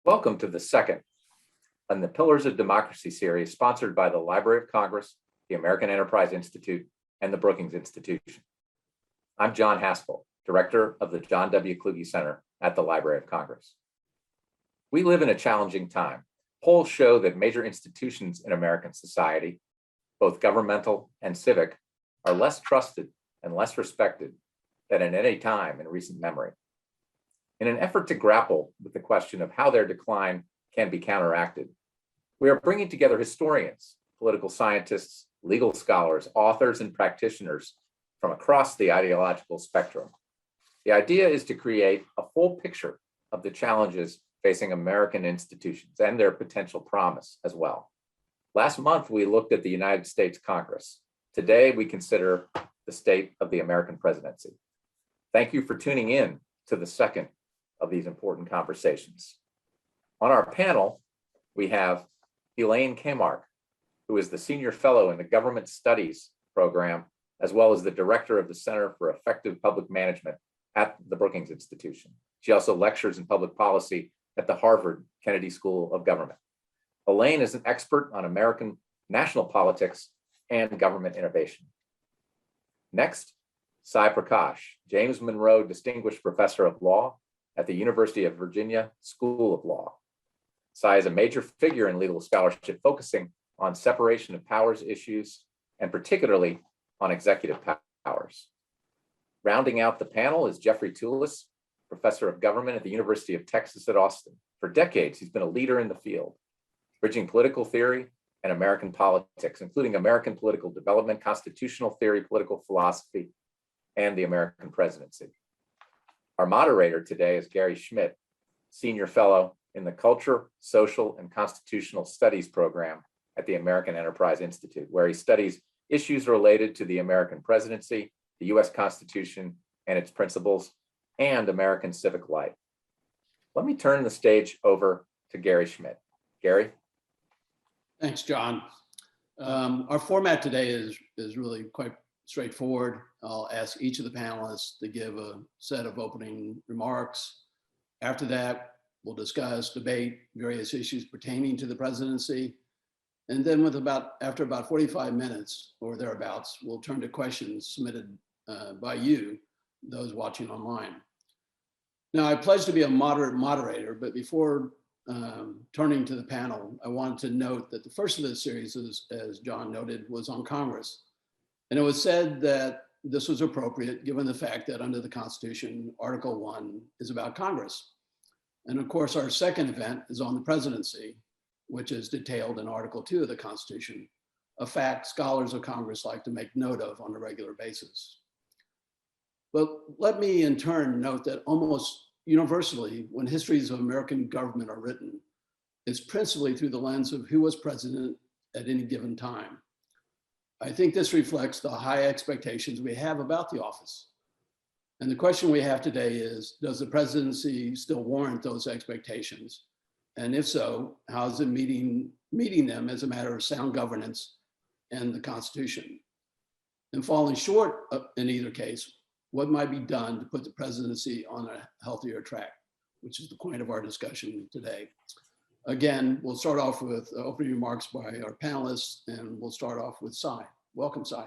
Welcome to the second on the Pillars of Democracy series sponsored by the Library of Congress, the American Enterprise Institute, and the Brookings Institution. I'm John Haspel, Director of the John W. Kluge Center at the Library of Congress. We live in a challenging time. Polls show that major institutions in American society, both governmental and civic, are less trusted and less respected than at any time in recent memory. In an effort to grapple with the question of how their decline can be counteracted, we are bringing together historians, political scientists, legal scholars, authors, and practitioners from across the ideological spectrum. The idea is to create a full picture of the challenges facing American institutions and their potential promise as well. Last month, we looked at the United States Congress. Today, we consider the state of the American presidency. Thank you for tuning in to the second of these important conversations. On our panel, we have Elaine Kamarck, who is the Senior Fellow in the Government Studies program, as well as the Director of the Center for Effective Public Management at the Brookings Institution. She also lectures in public policy at the Harvard Kennedy School of Government. Elaine is an expert on American national politics and government innovation. Next, Sai Prakash, James Monroe Distinguished Professor of Law at the University of Virginia School of Law. Sai is a major figure in legal scholarship focusing on separation of powers issues and particularly on executive powers. Rounding out the panel is Jeffrey Tulis, Professor of Government at the University of Texas at Austin. For decades, he's been a leader in the field, bridging political theory and American politics, including American political development, constitutional theory, political philosophy, and the American presidency. Our moderator today is Gary Schmidt, Senior Fellow in the Culture, Social, and Constitutional Studies program at the American Enterprise Institute, where he studies issues related to the American presidency, the US Constitution and its principles, and American civic life. Let me turn the stage over to Gary Schmidt. Gary? Thanks, John. Our format today is really quite straightforward. I'll ask each of the panelists to give a set of opening remarks. After that, we'll discuss, debate various issues pertaining to the presidency. And then after about 45 minutes or thereabouts, we'll turn to questions submitted by you, those watching online. Now, I pledge to be a moderate moderator, but before turning to the panel, I wanted to note that the first of this series, as John noted, was on Congress. And it was said that this was appropriate given the fact that under the Constitution, Article 1 is about Congress. And of course, our second event is on the presidency, which is detailed in Article 2 of the Constitution, a fact scholars of Congress like to make note of on a regular basis. But let me in turn note that almost universally, when histories of American government are written, it's principally through the lens of who was president at any given time. I think this reflects the high expectations we have about the office. And the question we have today is, does the presidency still warrant those expectations? And if so, how is it meeting them as a matter of sound governance and the Constitution? And falling short in either case, what might be done to put the presidency on a healthier track, which is the point of our discussion today. Again, we'll start off with opening remarks by our panelists, and we'll start off with Sai. Welcome, Sai.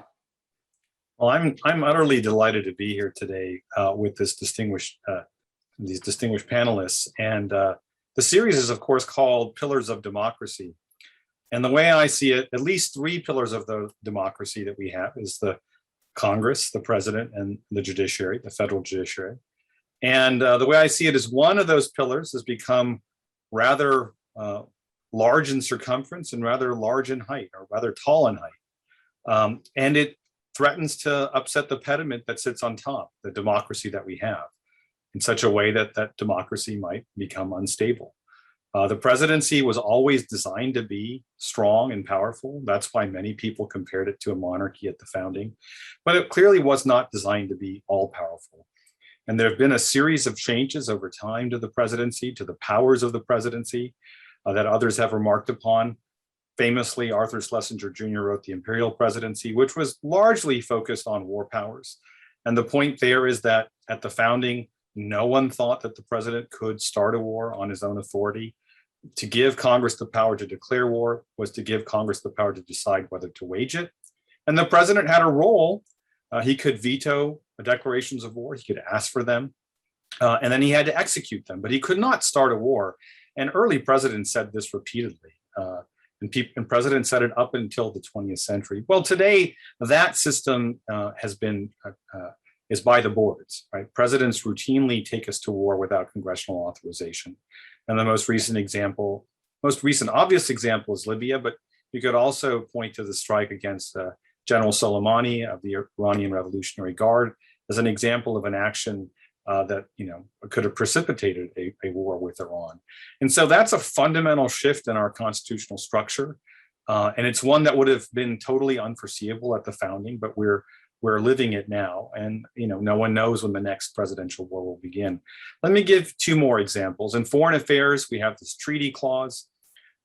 Well, I'm utterly delighted to be here today with these distinguished panelists. And the series is, of course, called Pillars of Democracy. And the way I see it, at least three pillars of the democracy that we have is the Congress, the president, and the judiciary, the federal judiciary. And the way I see it is one of those pillars has become rather large in circumference and rather large in height, or rather tall in height. And it threatens to upset the pediment that sits on top, the democracy that we have, in such a way that that democracy might become unstable. The presidency was always designed to be strong and powerful. That's why many people compared it to a monarchy at the founding, but it clearly was not designed to be all powerful. And there have been a series of changes over time to the presidency, to the powers of the presidency that others have remarked upon. Famously, Arthur Schlesinger Jr. wrote The Imperial Presidency, which was largely focused on war powers. And the point there is that at the founding, no one thought that the president could start a war on his own authority. To give Congress the power to declare war was to give Congress the power to decide whether to wage it. And the president had a role. He could veto declarations of war, he could ask for them, and then he had to execute them, but he could not start a war. And early presidents said this repeatedly. And presidents said it up until the 20th century. Well, today, that system is by the boards, right? Presidents routinely take us to war without congressional authorization. And the most recent obvious example is Libya, but you could also point to the strike against General Soleimani of the Iranian Revolutionary Guard as an example of an action that could have precipitated a war with Iran. And so that's a fundamental shift in our constitutional structure. And it's one that would have been totally unforeseeable at the founding, but we're living it now. And no one knows when the next presidential war will begin. Let me give two more examples. In foreign affairs, we have this treaty clause,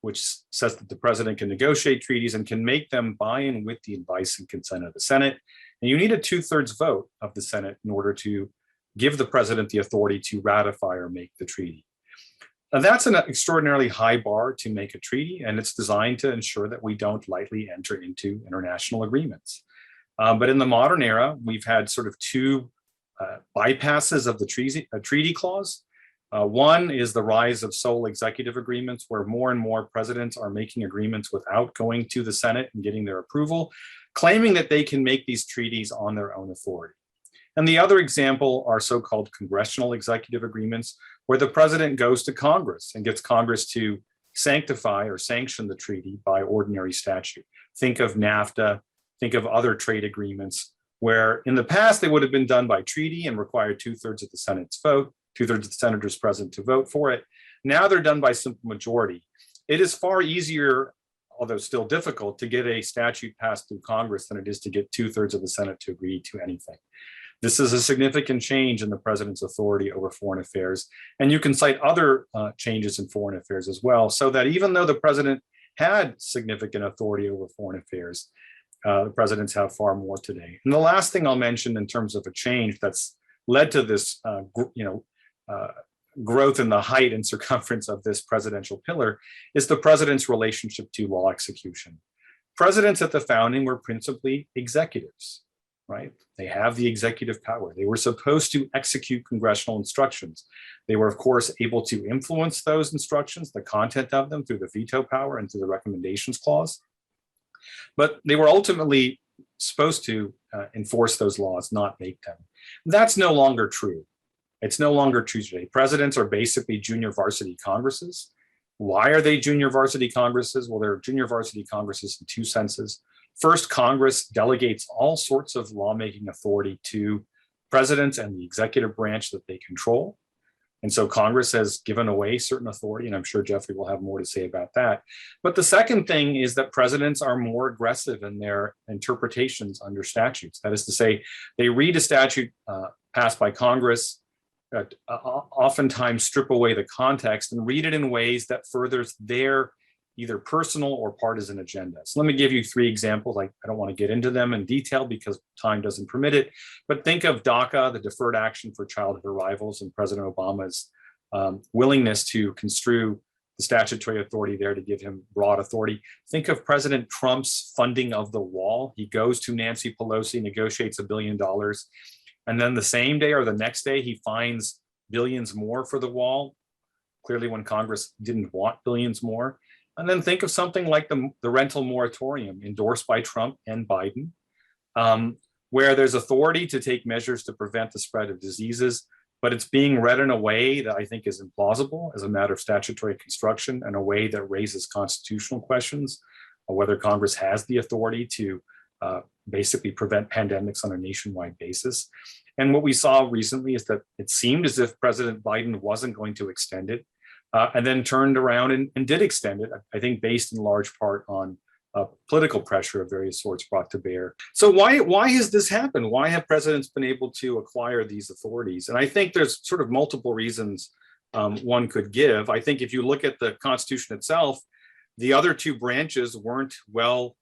which says that the president can negotiate treaties and can make them by and with the advice and consent of the Senate. And you need a 2/3 vote of the Senate in order to give the president the authority to ratify or make the treaty. Now, that's an extraordinarily high bar to make a treaty, and it's designed to ensure that we don't lightly enter into international agreements. But in the modern era, we've had sort of two bypasses of the treaty clause. One is the rise of sole executive agreements, where more and more presidents are making agreements without going to the Senate and getting their approval, claiming that they can make these treaties on their own authority. And the other example are so-called congressional executive agreements, where the president goes to Congress and gets Congress to sanctify or sanction the treaty by ordinary statute. Think of NAFTA, think of other trade agreements, where in the past they would have been done by treaty and required 2/3 of the Senate's vote, 2/3 of the senators present to vote for it. Now they're done by simple majority. It is far easier, although still difficult, to get a statute passed through Congress than it is to get 2/3 of the Senate to agree to anything. This is a significant change in the president's authority over foreign affairs. And you can cite other changes in foreign affairs as well, so that even though the president had significant authority over foreign affairs, the presidents have far more today. And the last thing I'll mention in terms of a change that's led to this growth in the height and circumference of this presidential pillar is the president's relationship to law execution. Presidents at the founding were principally executives, right? They have the executive power. They were supposed to execute congressional instructions. They were, of course, able to influence those instructions, the content of them, through the veto power and through the recommendations clause. But they were ultimately supposed to enforce those laws, not make them. That's no longer true. It's no longer true today. Presidents are basically junior varsity Congresses. Why are they junior varsity Congresses? Well, they're junior varsity Congresses in two senses. First, Congress delegates all sorts of lawmaking authority to presidents and the executive branch that they control. And so Congress has given away certain authority, and I'm sure Jeffrey will have more to say about that. But the second thing is that presidents are more aggressive in their interpretations under statutes. That is to say, they read a statute passed by Congress, oftentimes strip away the context and read it in ways that furthers their either personal or partisan agenda. So let me give you three examples. I don't want to get into them in detail because time doesn't permit it, but think of DACA, the Deferred Action for Childhood Arrivals, and President Obama's willingness to construe the statutory authority there to give him broad authority. Think of President Trump's funding of the wall. He goes to Nancy Pelosi, negotiates $1 billion, and then the same day or the next day, he finds billions more for the wall, clearly when Congress didn't want billions more. And then think of something like the rental moratorium endorsed by Trump and Biden, where there's authority to take measures to prevent the spread of diseases, but it's being read in a way that I think is implausible as a matter of statutory construction, and a way that raises constitutional questions, whether Congress has the authority to basically prevent pandemics on a nationwide basis. And what we saw recently is that it seemed as if President Biden wasn't going to extend it, and then turned around and did extend it, I think based in large part on political pressure of various sorts brought to bear. So why has this happened? Why have presidents been able to acquire these authorities? And I think there's sort of multiple reasons one could give. I think if you look at the Constitution itself, the other two branches weren't well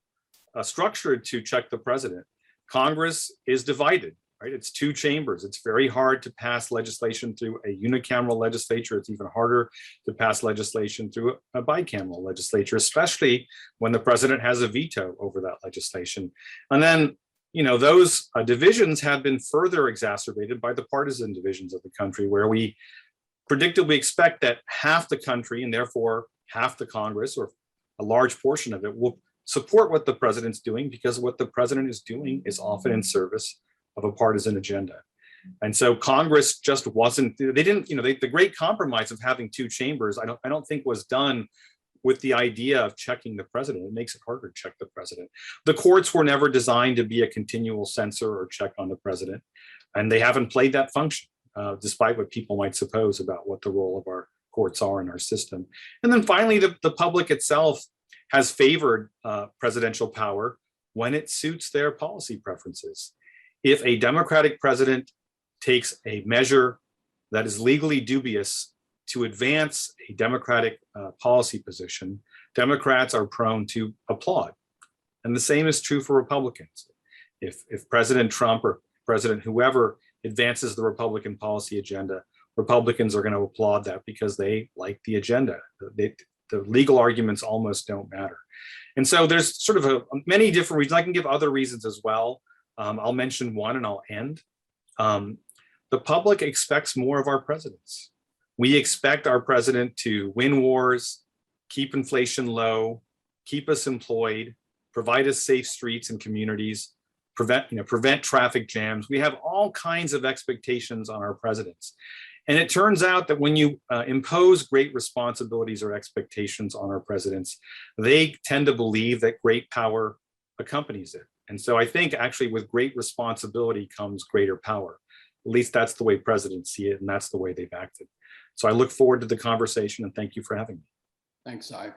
structured to check the president. Congress is divided. right? It's two chambers. It's very hard to pass legislation through a unicameral legislature. It's even harder to pass legislation through a bicameral legislature, especially when the president has a veto over that legislation. And then, those divisions have been further exacerbated by the partisan divisions of the country, where we predictably expect that half the country, and therefore half the Congress, or a large portion of it, will support what the president's doing, because what the president is doing is often in service of a partisan agenda. And so Congress just wasn't, the great compromise of having two chambers, I don't think was done with the idea of checking the president. It makes it harder to check the president. The courts were never designed to be a continual censor or check on the president, and they haven't played that function, despite what people might suppose about what the role of our courts are in our system. And then finally, the public itself has favored presidential power when it suits their policy preferences. If a Democratic president takes a measure that is legally dubious to advance a Democratic policy position, Democrats are prone to applaud. And the same is true for Republicans. If President Trump or President whoever advances the Republican policy agenda, Republicans are going to applaud that because they like the agenda. The legal arguments almost don't matter. And so there's sort of many different reasons. I can give other reasons as well. I'll mention one and I'll end. The public expects more of our presidents. We expect our president to win wars, keep inflation low, keep us employed, provide us safe streets and communities, prevent traffic jams. We have all kinds of expectations on our presidents. And it turns out that when you impose great responsibilities or expectations on our presidents, they tend to believe that great power accompanies it. And so I think actually with great responsibility comes greater power. At least that's the way presidents see it, and that's the way they've acted. So I look forward to the conversation, and thank you for having me. Thanks, Cy.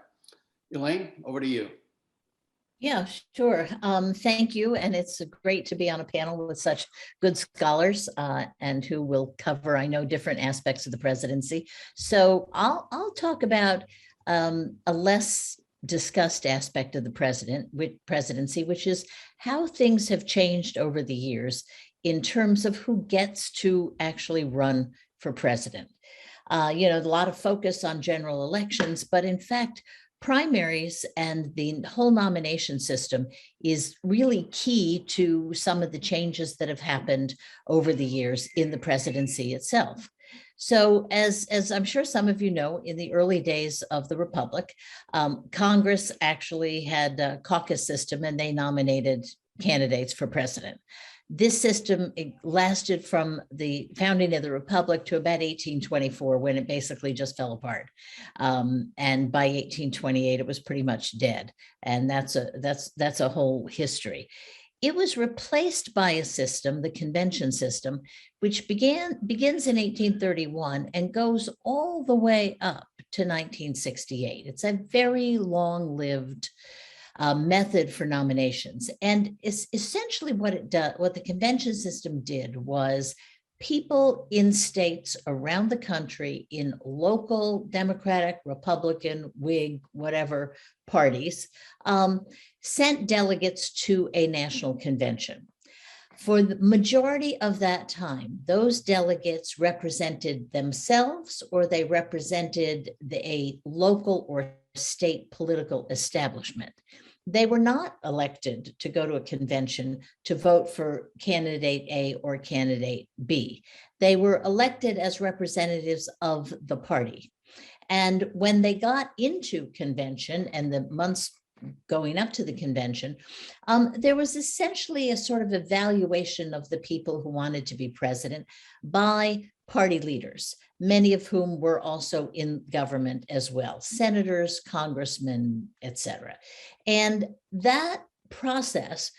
Elaine, over to you. Yeah, sure. Thank you. And it's great to be on a panel with such good scholars and who will cover, I know, different aspects of the presidency. So I'll talk about a less discussed aspect of the presidency, which is how things have changed over the years in terms of who gets to actually run for president. A lot of focus on general elections, but in fact, primaries and the whole nomination system is really key to some of the changes that have happened over the years in the presidency itself. So as I'm sure some of you know, in the early days of the Republic, Congress actually had a caucus system and they nominated candidates for president. This system lasted from the founding of the Republic to about 1824, when it basically just fell apart. And by 1828, it was pretty much dead. And that's a whole history. It was replaced by a system, the convention system, which begins in 1831 and goes all the way up to 1968. It's a very long-lived method for nominations. And it's essentially what the convention system did was people in states around the country in local Democratic, Republican, Whig, whatever parties, sent delegates to a national convention. For the majority of that time, those delegates represented themselves or they represented a local or state political establishment. They were not elected to go to a convention to vote for candidate A or candidate B. They were elected as representatives of the party. And when they got into convention and the months going up to the convention, there was essentially a sort of evaluation of the people who wanted to be president by party leaders, many of whom were also in government as well, senators, congressmen, etc. And that process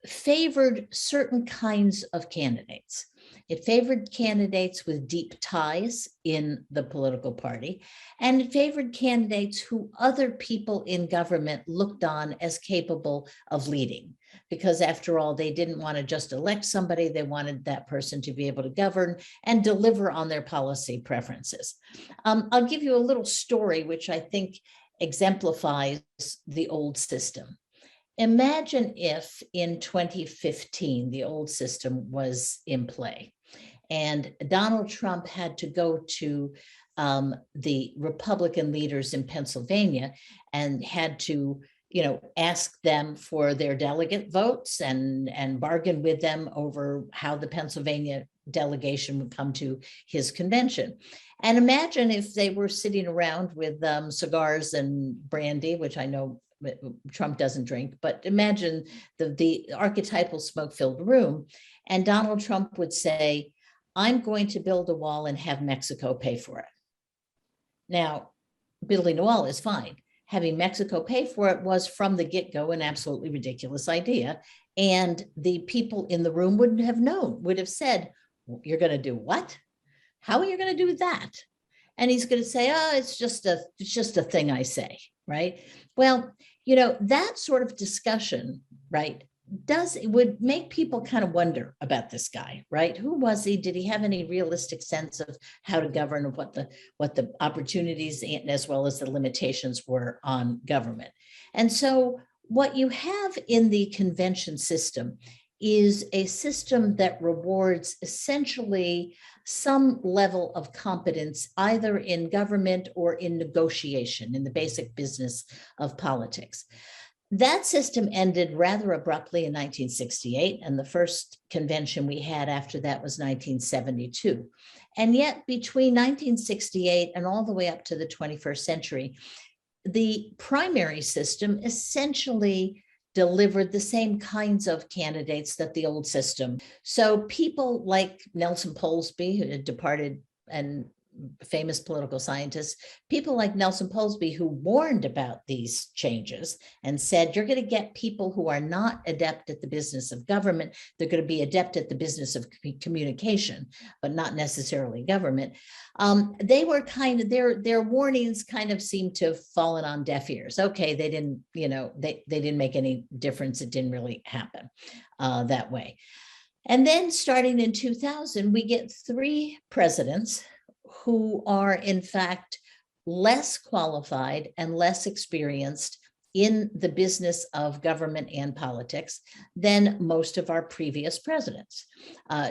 favored certain kinds of candidates. It favored candidates with deep ties in the political party, and it favored candidates who other people in government looked on as capable of leading. Because after all, they didn't want to just elect somebody, they wanted that person to be able to govern and deliver on their policy preferences. I'll give you a little story which I think exemplifies the old system. imagine if in 2015, the old system was in play and Donald Trump had to go to the Republican leaders in Pennsylvania and had to, ask them for their delegate votes and bargain with them over how the Pennsylvania delegation would come to his convention. And imagine if they were sitting around with cigars and brandy, which I know Trump doesn't drink, but imagine the archetypal smoke-filled room. And Donald Trump would say, I'm going to build a wall and have Mexico pay for it. Now, building a wall is fine. Having Mexico pay for it was from the get-go an absolutely ridiculous idea. And the people in the room wouldn't have known, would have said, you're going to do what? How are you going to do that? And he's going to say, oh, it's just a thing I say, right? Well, that sort of discussion, right, would make people kind of wonder about this guy, right? Who was he? Did he have any realistic sense of how to govern, of what the opportunities and as well as the limitations were on government? And so what you have in the convention system is a system that rewards essentially some level of competence, either in government or in negotiation, in the basic business of politics. That system ended rather abruptly in 1968, and the first convention we had after that was 1972. And yet between 1968 and all the way up to the 21st century, the primary system essentially delivered the same kinds of candidates that the old system. So people like Nelson Polsby, who had departed, and famous political scientists, people like Nelson Polsby, who warned about these changes and said, you're going to get people who are not adept at the business of government. They're going to be adept at the business of communication, but not necessarily government. They were kind of, their warnings kind of seemed to have fallen on deaf ears. Okay, they didn't, they didn't make any difference. It didn't really happen that way. And then starting in 2000, we get 3 presidents who are in fact less qualified and less experienced in the business of government and politics than most of our previous presidents.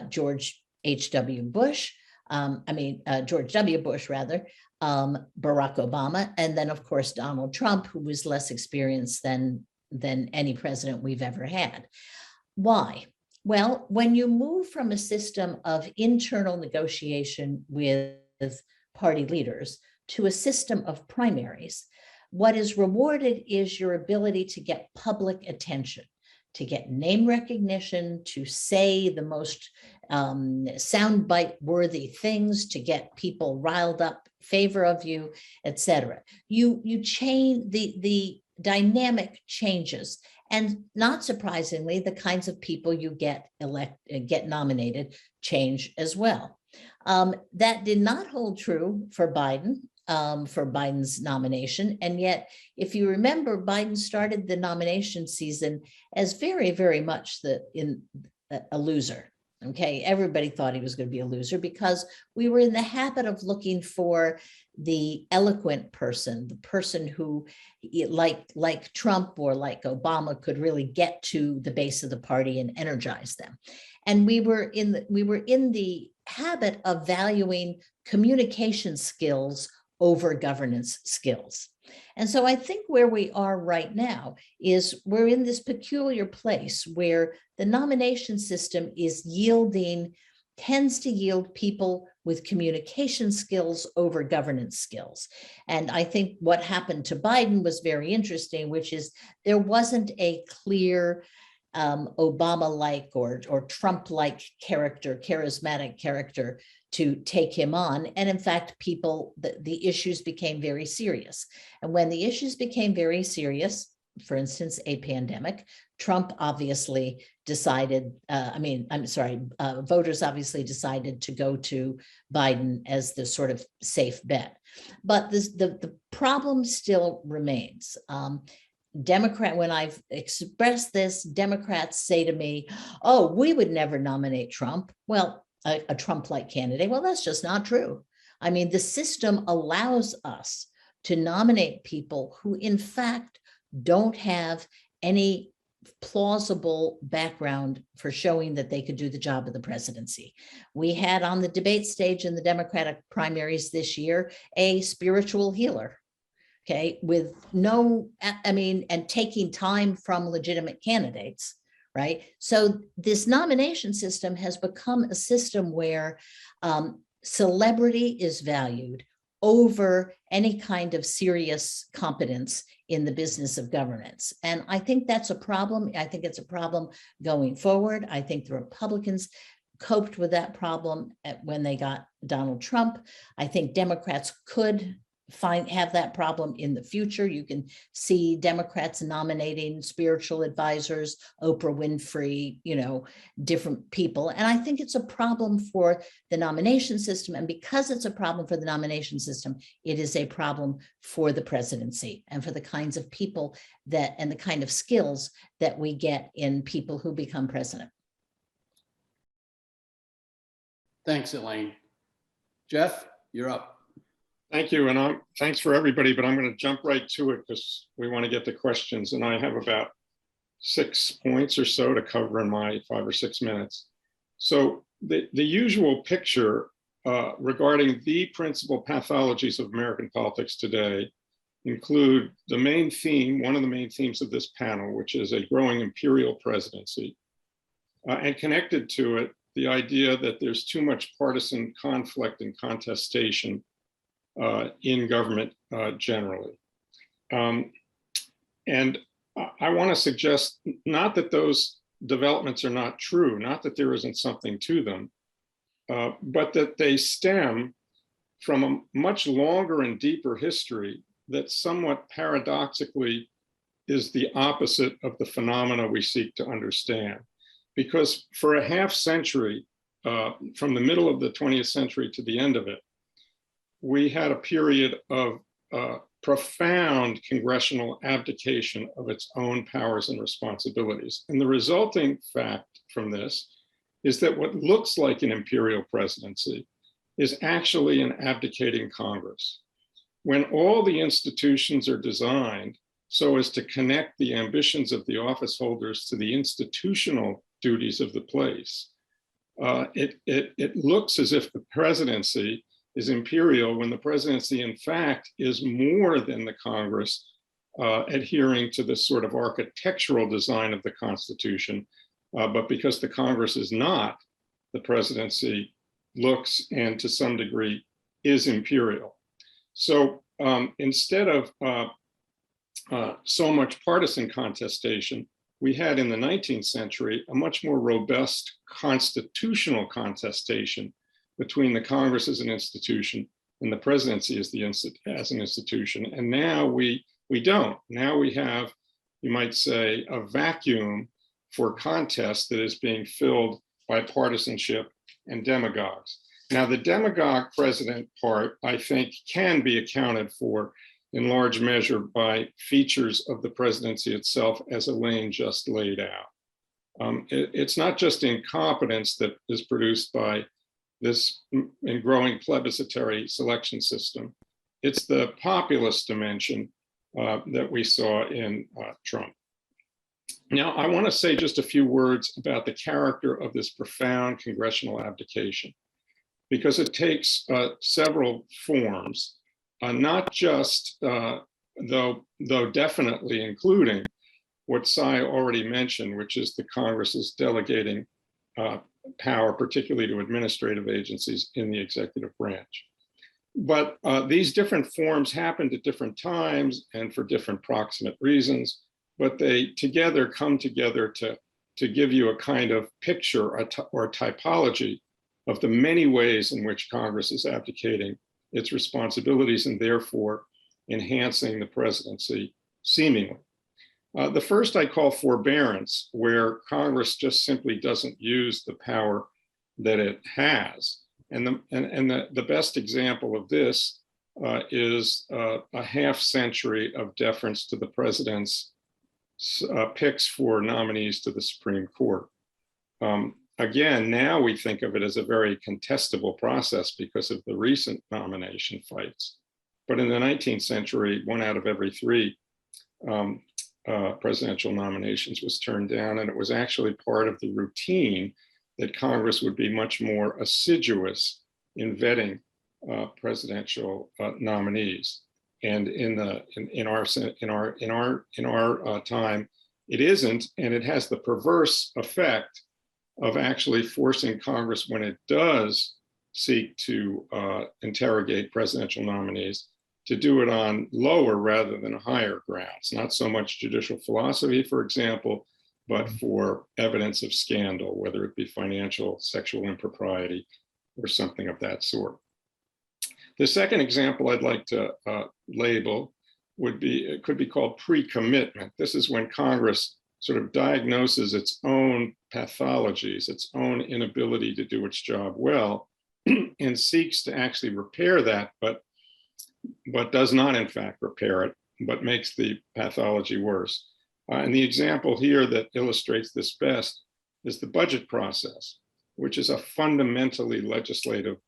George W. Bush, rather, Barack Obama, and then of course Donald Trump, who was less experienced than any president we've ever had. Why? Well, when you move from a system of internal negotiation with party leaders to a system of primaries, what is rewarded is your ability to get public attention, to get name recognition, to say the most soundbite worthy things, to get people riled up, favor of you, etc. You change, the dynamic changes. And not surprisingly, the kinds of people you get nominated change as well. That did not hold true for Biden, for Biden's nomination. And yet, if you remember, Biden started the nomination season as very, very much a loser. Okay, everybody thought he was going to be a loser because we were in the habit of looking for the eloquent person, the person who, like Trump or like Obama, could really get to the base of the party and energize them. And we were in the habit of valuing communication skills over governance skills. And so I think where we are right now is we're in this peculiar place where the nomination system tends to yield people with communication skills over governance skills. And I think what happened to Biden was very interesting, which is there wasn't a clear Obama-like or Trump-like character, charismatic character to take him on. And in fact, the issues became very serious. And when the issues became very serious, for instance, a pandemic, Trump obviously decided, voters obviously decided to go to Biden as the sort of safe bet. But the problem still remains. When I've expressed this, Democrats say to me, oh, we would never nominate Trump. Well, a Trump-like candidate. Well, that's just not true. I mean, the system allows us to nominate people who, in fact, don't have any plausible background for showing that they could do the job of the presidency. We had on the debate stage in the Democratic primaries this year, a spiritual healer, okay, with no, I mean, and taking time from legitimate candidates, right? So this nomination system has become a system where celebrity is valued over any kind of serious competence in the business of governance. And I think that's a problem. I think it's a problem going forward. I think the Republicans coped with that problem when they got Donald Trump. I think Democrats could have that problem in the future. You can see Democrats nominating spiritual advisors, Oprah Winfrey, you know, different people. And I think it's a problem for the nomination system. And because it's a problem for the nomination system, it is a problem for the presidency and for the kinds of people that, and the kind of skills that we get in people who become president. Thanks, Elaine. Jeff, you're up. Thank you, and thanks for everybody, but I'm going to jump right to it because we want to get to questions, and I have about 6 points or so to cover in my 5 or 6 minutes. So the usual picture regarding the principal pathologies of American politics today include the main theme, one of the main themes of this panel, which is a growing imperial presidency, and connected to it, the idea that there's too much partisan conflict and contestation in government generally. And I want to suggest not that those developments are not true, not that there isn't something to them, but that they stem from a much longer and deeper history that somewhat paradoxically is the opposite of the phenomena we seek to understand. Because for a half century, from the middle of the 20th century to the end of it, we had a period of profound congressional abdication of its own powers and responsibilities. And the resulting fact from this is that what looks like an imperial presidency is actually an abdicating Congress. When all the institutions are designed so as to connect the ambitions of the office holders to the institutional duties of the place, it looks as if the presidency is imperial when the presidency, in fact, is more than the Congress adhering to this sort of architectural design of the Constitution. But because the Congress is not, the presidency looks and to some degree is imperial. So instead of so much partisan contestation, we had in the 19th century a much more robust constitutional contestation between the Congress as an institution and the presidency as an institution. And now we don't. Now we have, you might say, a vacuum for contest that is being filled by partisanship and demagogues. Now, the demagogue president part, I think, can be accounted for in large measure by features of the presidency itself, as Elaine just laid out. It's not just incompetence that is produced by this and growing plebiscitary selection system. It's the populist dimension that we saw in Trump. Now, I want to say just a few words about the character of this profound congressional abdication, because it takes several forms, not just, though definitely including what Cy already mentioned, which is the Congress's delegating power, particularly to administrative agencies in the executive branch. But these different forms happened at different times and for different proximate reasons, but they together come together to give you a kind of picture or typology of the many ways in which Congress is abdicating its responsibilities and therefore enhancing the presidency seemingly. The first I call forbearance, where Congress just simply doesn't use the power that it has. And the best example of this is a half century of deference to the president's picks for nominees to the Supreme Court. Again, now we think of it as a very contestable process because of the recent nomination fights. But in the 19th century, 1 out of every 3 presidential nominations was turned down, and it was actually part of the routine that Congress would be much more assiduous in vetting presidential nominees. And in our time, it isn't, and it has the perverse effect of actually forcing Congress, when it does seek to interrogate presidential nominees, to do it on lower rather than higher grounds. Not so much judicial philosophy, for example, but for evidence of scandal, whether it be financial, sexual impropriety, or something of that sort. The second example I'd like to label could be called pre-commitment. This is when Congress sort of diagnoses its own pathologies, its own inability to do its job well, and seeks to actually repair that, but does not in fact repair it, but makes the pathology worse. And the example here that illustrates this best is the budget process, which is a fundamentally legislative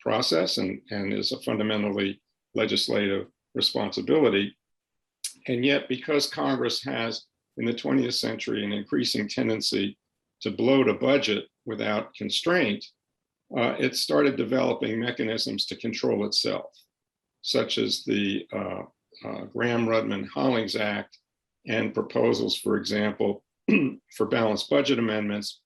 process and is a fundamentally legislative responsibility. And yet, because Congress has, in the 20th century, an increasing tendency to bloat a budget without constraint, it started developing mechanisms to control itself, such as the Graham-Rudman-Hollings Act and proposals, for example, for balanced budget amendments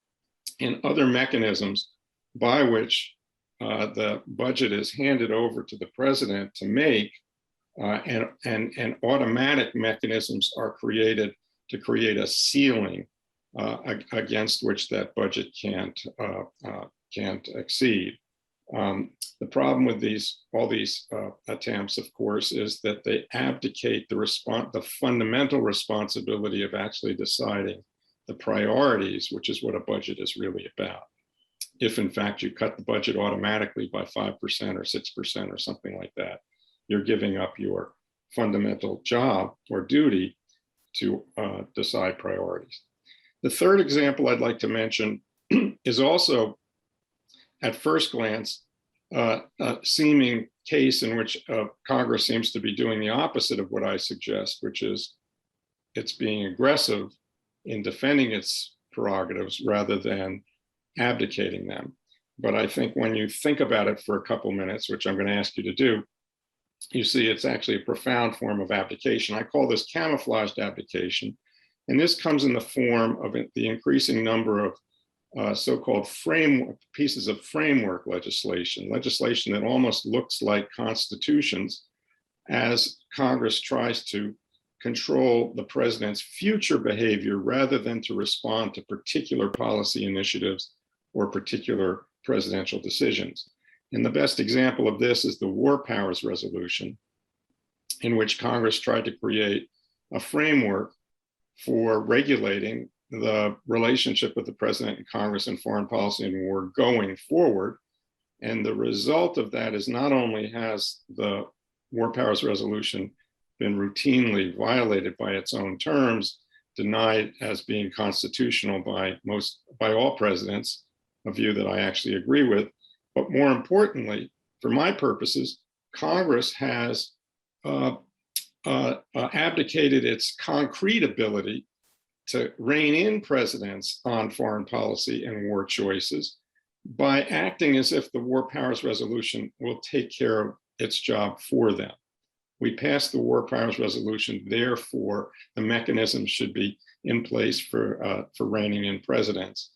and other mechanisms by which the budget is handed over to the president to make, and automatic mechanisms are created to create a ceiling against which that budget can't exceed. The problem with all these attempts, of course, is that they abdicate the fundamental responsibility of actually deciding the priorities, which is what a budget is really about. If in fact you cut the budget automatically by 5% or 6% or something like that, you're giving up your fundamental job or duty to decide priorities. The third example I'd like to mention is also, at first glance, a seeming case in which Congress seems to be doing the opposite of what I suggest, which is it's being aggressive in defending its prerogatives rather than abdicating them. But I think when you think about it for a couple minutes, which I'm going to ask you to do, you see it's actually a profound form of abdication. I call this camouflaged abdication. And this comes in the form of the increasing number of so-called pieces of framework legislation that almost looks like constitutions, as Congress tries to control the president's future behavior rather than to respond to particular policy initiatives or particular presidential decisions. And the best example of this is the War Powers Resolution, in which Congress tried to create a framework for regulating the relationship with the president and Congress in foreign policy and war going forward. And the result of that is not only has the War Powers Resolution been routinely violated by its own terms, denied as being constitutional by all presidents, a view that I actually agree with, but more importantly, for my purposes, Congress has abdicated its concrete ability to rein in presidents on foreign policy and war choices by acting as if the War Powers Resolution will take care of its job for them. We passed the War Powers Resolution, therefore the mechanisms should be in place for reining in presidents.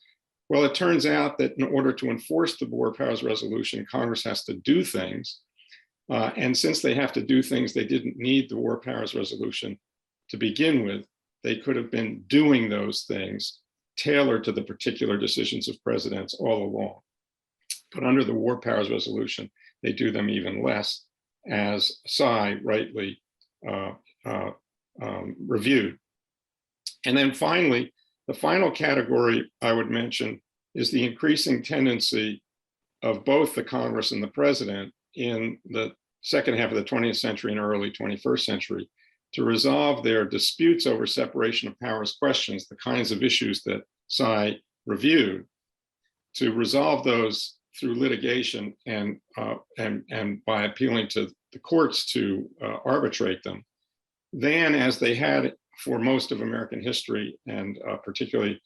Well, it turns out that in order to enforce the War Powers Resolution, Congress has to do things. And since they have to do things, they didn't need the War Powers Resolution to begin with. They could have been doing those things tailored to the particular decisions of presidents all along. But under the War Powers Resolution, they do them even less, as Sy rightly reviewed. And then finally, the final category I would mention is the increasing tendency of both the Congress and the president in the second half of the 20th century and early 21st century to resolve their disputes over separation of powers questions, the kinds of issues that Sy reviewed, to resolve those through litigation and by appealing to the courts to arbitrate them, than as they had for most of American history, and particularly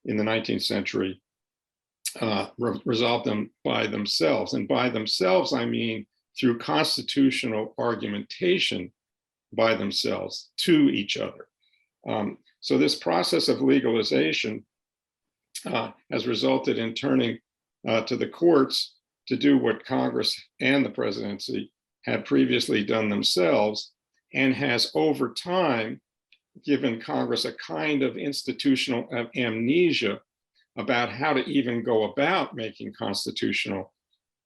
in the 19th century, resolve them by themselves. And by themselves, I mean through constitutional argumentation by themselves to each other. So this process of legalization has resulted in turning to the courts to do what Congress and the presidency had previously done themselves, and has over time given Congress a kind of institutional amnesia about how to even go about making constitutional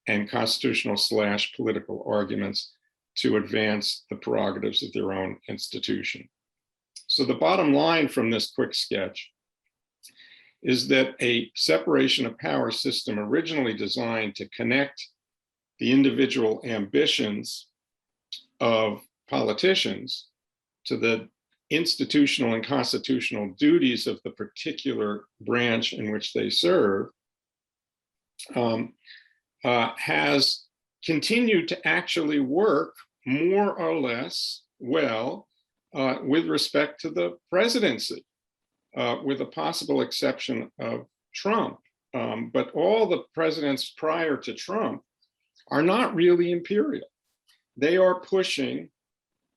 and constitutional/political arguments to advance the prerogatives of their own institution. So the bottom line from this quick sketch is that a separation of power system originally designed to connect the individual ambitions of politicians to the institutional and constitutional duties of the particular branch in which they serve has continued to actually work more or less well with respect to the presidency, with a possible exception of Trump. But all the presidents prior to Trump are not really imperial. They are pushing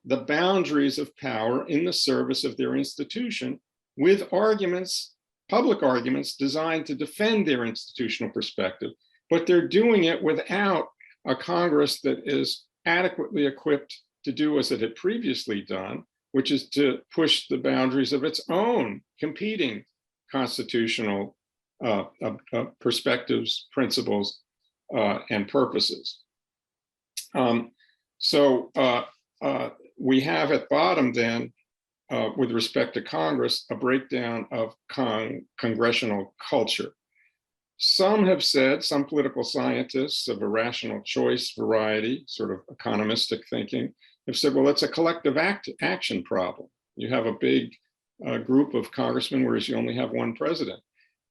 the boundaries of power in the service of their institution with arguments, public arguments designed to defend their institutional perspective, but they're doing it without a Congress that is adequately equipped to do as it had previously done, which is to push the boundaries of its own competing constitutional perspectives, principles, and purposes. We have at bottom then, with respect to Congress, a breakdown of congressional culture. Some have said, some political scientists of a rational choice variety, sort of economistic thinking, have said, well, it's a collective action problem. You have a big group of congressmen, whereas you only have one president.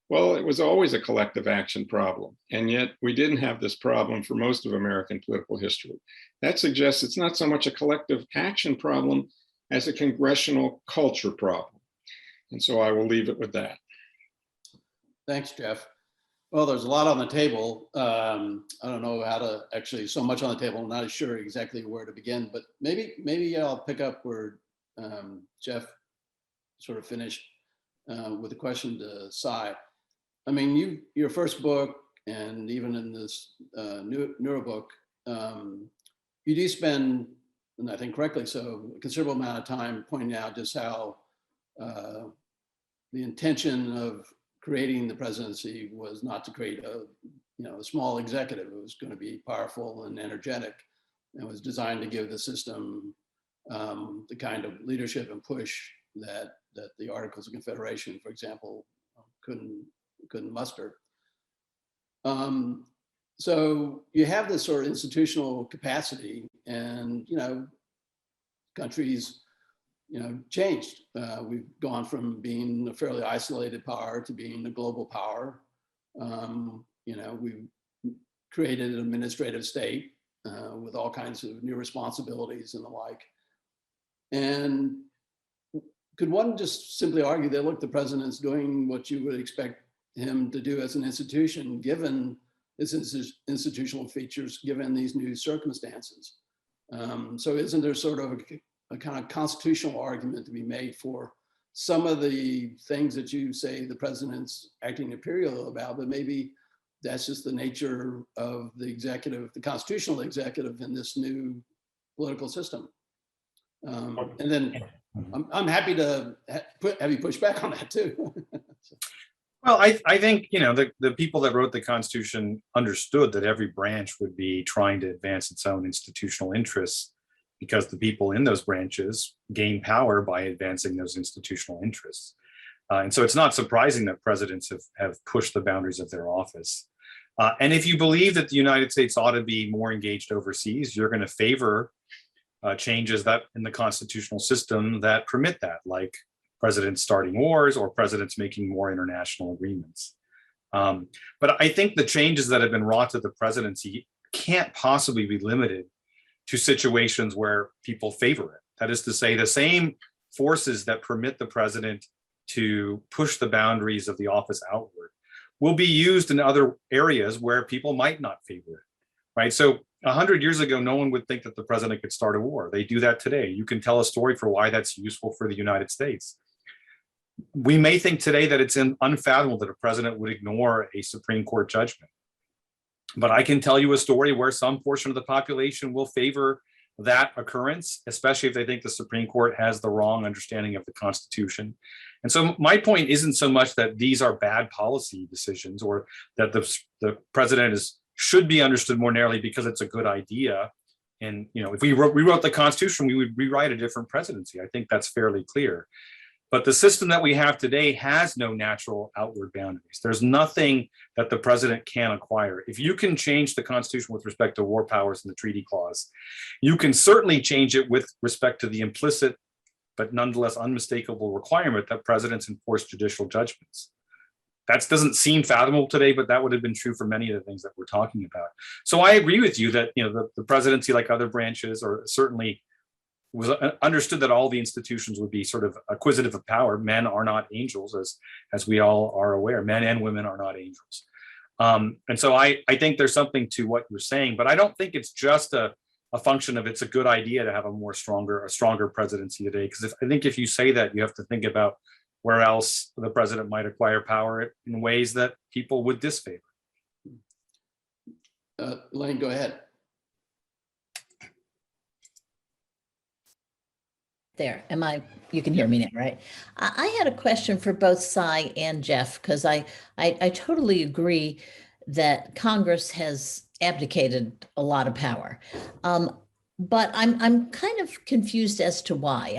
Well, it was always a collective action problem, and yet we didn't have this problem for most of American political history. That suggests it's not so much a collective action problem as a congressional culture problem. And so I will leave it with that. Thanks, Jeff. Well, there's a lot on the table. I don't know how to actually, so much on the table, I'm not sure exactly where to begin, but maybe I'll pick up where Jeff sort of finished with a question to Cy. I mean, your first book, and even in this newer book, you do spend, and I think correctly so, a considerable amount of time pointing out just how the intention of creating the presidency was not to create a small executive. It was going to be powerful and energetic, and was designed to give the system the kind of leadership and push that the Articles of Confederation, for example, couldn't muster. So you have this sort of institutional capacity, and countries changed. We've gone from being a fairly isolated power to being a global power. We've created an administrative state with all kinds of new responsibilities and the like. And could one just simply argue that, look, the president's doing what you would expect him to do as an institution, given its institutional features, given these new circumstances? So isn't there sort of a kind of constitutional argument to be made for some of the things that you say the president's acting imperial about, but maybe that's just the nature of the executive, the constitutional executive in this new political system? And then I'm happy to have you push back on that too. Well, I think, the people that wrote the Constitution understood that every branch would be trying to advance its own institutional interests, because the people in those branches gain power by advancing those institutional interests. And so it's not surprising that presidents have pushed the boundaries of their office. And if you believe that the United States ought to be more engaged overseas, you're going to favor changes that in the constitutional system that permit that, like presidents starting wars or presidents making more international agreements. But I think the changes that have been wrought to the presidency can't possibly be limited to situations where people favor it. That is to say, the same forces that permit the president to push the boundaries of the office outward will be used in other areas where people might not favor it, right? So 100 years ago, no one would think that the president could start a war. They do that today. You can tell a story for why that's useful for the United States. We may think today that it's unfathomable that a president would ignore a Supreme Court judgment. But I can tell you a story where some portion of the population will favor that occurrence, especially if they think the Supreme Court has the wrong understanding of the Constitution. And so my point isn't so much that these are bad policy decisions or that the president should be understood more narrowly because it's a good idea. And if we rewrote the Constitution, we would rewrite a different presidency. I think that's fairly clear. But the system that we have today has no natural outward boundaries. There's nothing that the president can acquire. If you can change the Constitution with respect to war powers in the treaty clause, you can certainly change it with respect to the implicit, but nonetheless unmistakable requirement that presidents enforce judicial judgments. That doesn't seem fathomable today, but that would have been true for many of the things that we're talking about. So I agree with you that the presidency, like other branches, or certainly was understood that all the institutions would be sort of acquisitive of power. Men are not angels, as we all are aware. Men and women are not angels. And so I think there's something to what you're saying, but I don't think it's just a function of it's a good idea to have a stronger presidency today. Because I think if you say that, you have to think about where else the president might acquire power in ways that people would disfavor. Elaine, go ahead. There, you can hear me now, right? I had a question for both Cy and Jeff, because I totally agree that Congress has abdicated a lot of power. But I'm kind of confused as to why.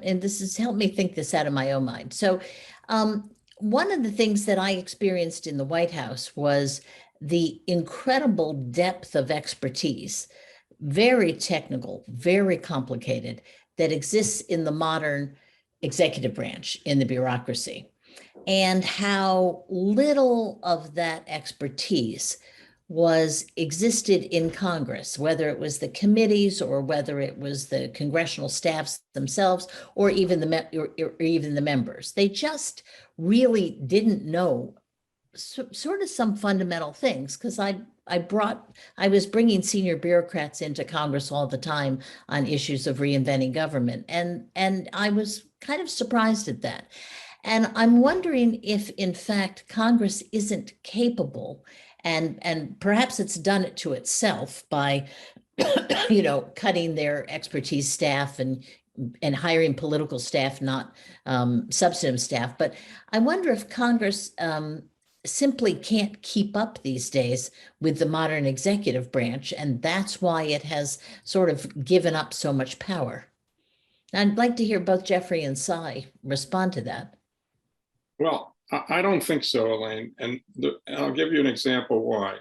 And this has helped me think this out of my own mind. So one of the things that I experienced in the White House was the incredible depth of expertise, very technical, very complicated, that exists in the modern executive branch, in the bureaucracy, and how little of that expertise existed in Congress, whether it was the committees or whether it was the congressional staffs themselves, or even the members. They just really didn't know sort of some fundamental things, because I was bringing senior bureaucrats into Congress all the time on issues of reinventing government, and I was kind of surprised at that. And I'm wondering if, in fact, Congress isn't capable, and perhaps it's done it to itself by, cutting their expertise staff and hiring political staff, not substantive staff. But I wonder if Congress simply can't keep up these days with the modern executive branch, and that's why it has sort of given up so much power. I'd like to hear both Jeffrey and Cy respond to that. Well, I don't think so, Elaine, and I'll give you an example why.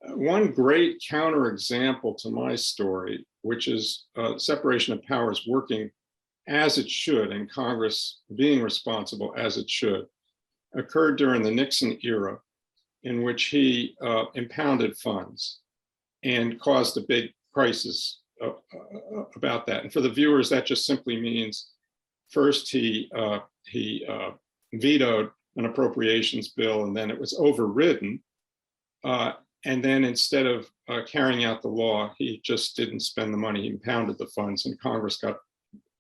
One great counterexample to my story, which is separation of powers working as it should and Congress being responsible as it should, occurred during the Nixon era, in which he impounded funds and caused a big crisis about that. And for the viewers, that just simply means first he vetoed an appropriations bill, and then it was overridden. And then instead of carrying out the law, he just didn't spend the money. He impounded the funds, and Congress got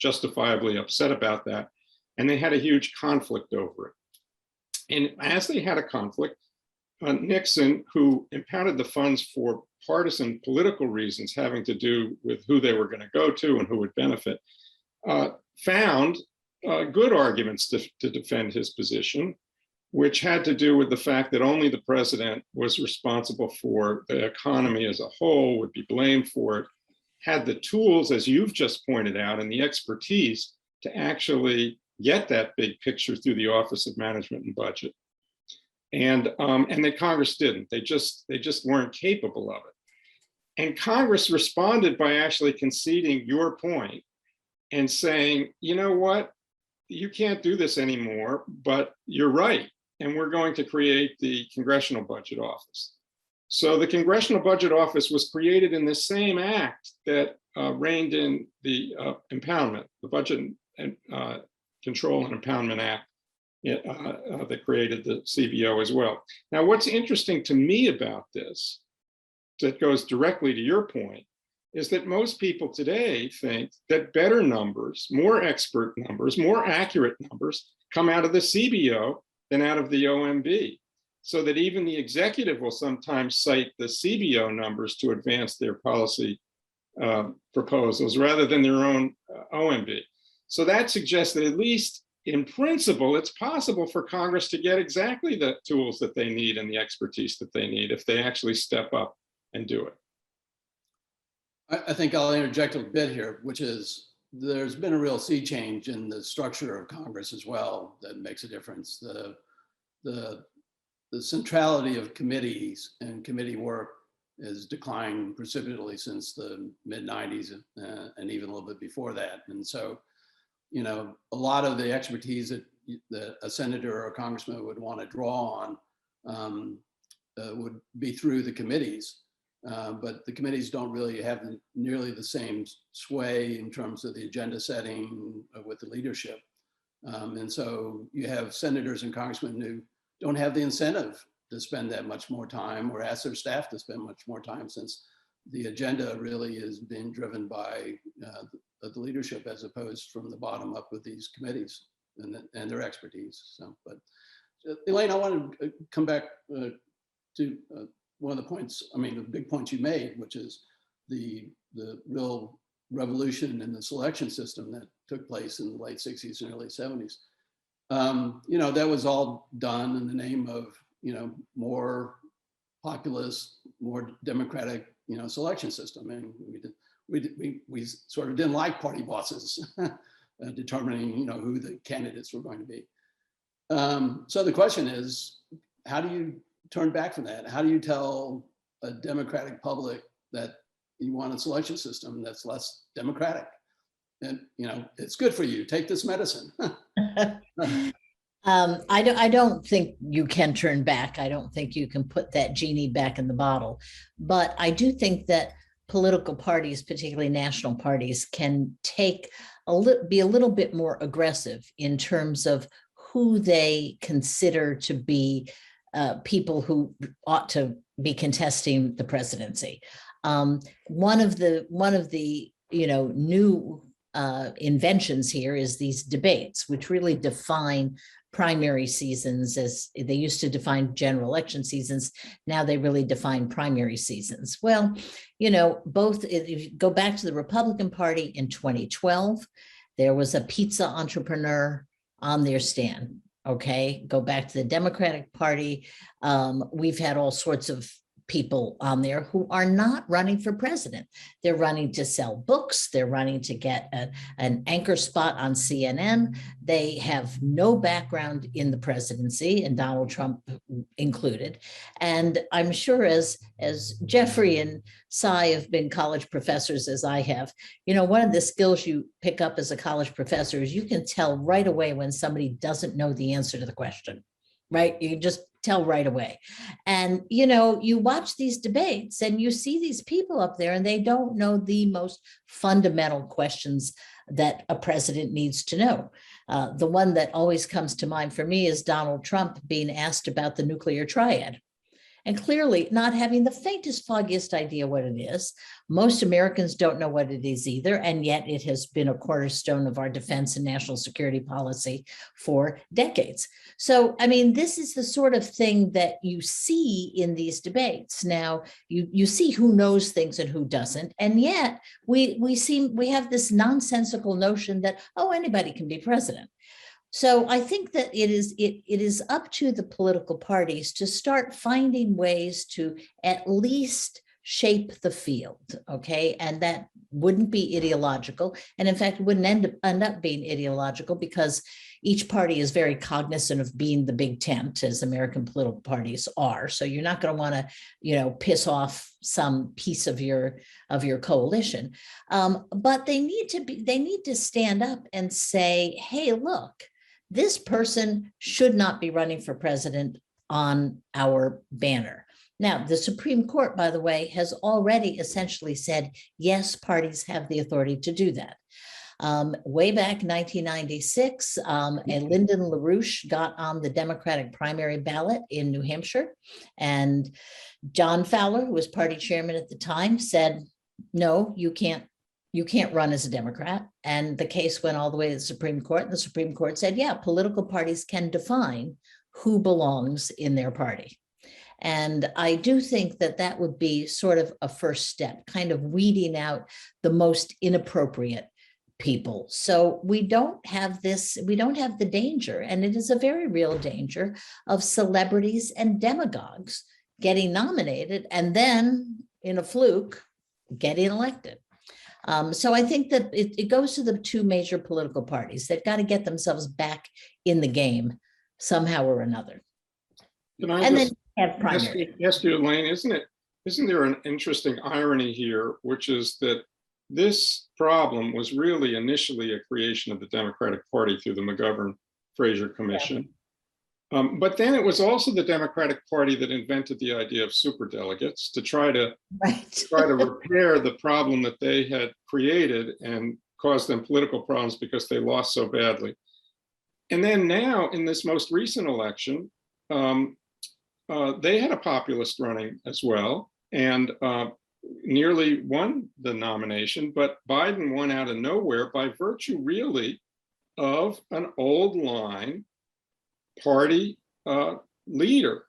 justifiably upset about that. And they had a huge conflict over it. And as they had a conflict, Nixon, who impounded the funds for partisan political reasons having to do with who they were going to go to and who would benefit, found good arguments to defend his position, which had to do with the fact that only the president was responsible for the economy as a whole, would be blamed for it, had the tools, as you've just pointed out, and the expertise to actually get that big picture through the Office of Management and Budget. And that Congress didn't. They just weren't capable of it. And Congress responded by actually conceding your point and saying, you know what, you can't do this anymore, but you're right. And we're going to create the Congressional Budget Office. So the Congressional Budget Office was created in the same act that reined in the impoundment, the Budget and Control and Impoundment Act that created the CBO as well. Now, what's interesting to me about this, that goes directly to your point, is that most people today think that better numbers, more expert numbers, more accurate numbers come out of the CBO than out of the OMB. So that even the executive will sometimes cite the CBO numbers to advance their policy proposals rather than their own OMB. So that suggests that at least in principle, it's possible for Congress to get exactly the tools that they need and the expertise that they need if they actually step up and do it. I think I'll interject a bit here, which is there's been a real sea change in the structure of Congress as well that makes a difference. The centrality of committees and committee work has declined precipitously since the mid-90s and even a little bit before that. And so, you know, a lot of the expertise that a senator or a congressman would want to draw on would be through the committees. But the committees don't really have nearly the same sway in terms of the agenda setting with the leadership. And so you have senators and congressmen who don't have the incentive to spend that much more time or ask their staff to spend much more time, since the agenda really is being driven by the leadership as opposed from the bottom up with these committees and their expertise. So, but Elaine, I want to come back to one of the points, I mean, the big points you made, which is the real revolution in the selection system that took place in the late 60s and early 70s. You know, that was all done in the name of, you know, more populist, more democratic, you know, selection system. And we sort of didn't like party bosses determining, you know, who the candidates were going to be. So the question is, how do you turn back from that? How do you tell a democratic public that you want a selection system that's less democratic? And, you know, it's good for you, take this medicine. I don't think you can turn back. I don't think you can put that genie back in the bottle. But I do think that political parties, particularly national parties, can be a little bit more aggressive in terms of who they consider to be people who ought to be contesting the presidency. One of the you know, new inventions here is these debates, which really define primary seasons, as they used to define general election seasons. Now they really define primary seasons. Well, you know, both, if you go back to the Republican Party in 2012, there was a pizza entrepreneur on their stand. Okay, go back to the Democratic Party. We've had all sorts of people on there who are not running for president. They're running to sell books. They're running to get an anchor spot on CNN. They have no background in the presidency, and Donald Trump included. And I'm sure as Jeffrey and Cy have been college professors as I have, you know, one of the skills you pick up as a college professor is you can tell right away when somebody doesn't know the answer to the question, right? You just tell right away. And, you know, you watch these debates and you see these people up there and they don't know the most fundamental questions that a president needs to know. The one that always comes to mind for me is Donald Trump being asked about the nuclear triad. And clearly not having the faintest, foggiest idea what it is. Most Americans don't know what it is either, and yet it has been a cornerstone of our defense and national security policy for decades. So, I mean, this is the sort of thing that you see in these debates. Now, you see who knows things and who doesn't, and yet we have this nonsensical notion that, oh, anybody can be president. So I think that it is up to the political parties to start finding ways to at least shape the field, okay? And that wouldn't be ideological. And in fact, wouldn't end up being ideological because each party is very cognizant of being the big tent, as American political parties are. So you're not going to want to, you know, piss off some piece of your coalition. But they need to stand up and say, hey, look, this person should not be running for president on our banner. Now, the Supreme Court, by the way, has already essentially said, yes, parties have the authority to do that. Way back 1996, and Lyndon LaRouche got on the Democratic primary ballot in New Hampshire. And John Fowler, who was party chairman at the time, said, no, you can't run as a Democrat. And the case went all the way to the Supreme Court. And the Supreme Court said, yeah, political parties can define who belongs in their party. And I do think that that would be sort of a first step, kind of weeding out the most inappropriate people. So we don't have the danger, and it is a very real danger, of celebrities and demagogues getting nominated and then in a fluke getting elected. So I think that it goes to the two major political parties. They've got to get themselves back in the game somehow or another. And then have primary. Ask you, Elaine, isn't there an interesting irony here, which is that this problem was really initially a creation of the Democratic Party through the McGovern-Fraser Commission. Yeah. But then it was also the Democratic Party that invented the idea of superdelegates to try to repair the problem that they had created and caused them political problems because they lost so badly. And then now in this most recent election, they had a populist running as well, and nearly won the nomination, but Biden won out of nowhere by virtue really of an old line party leader.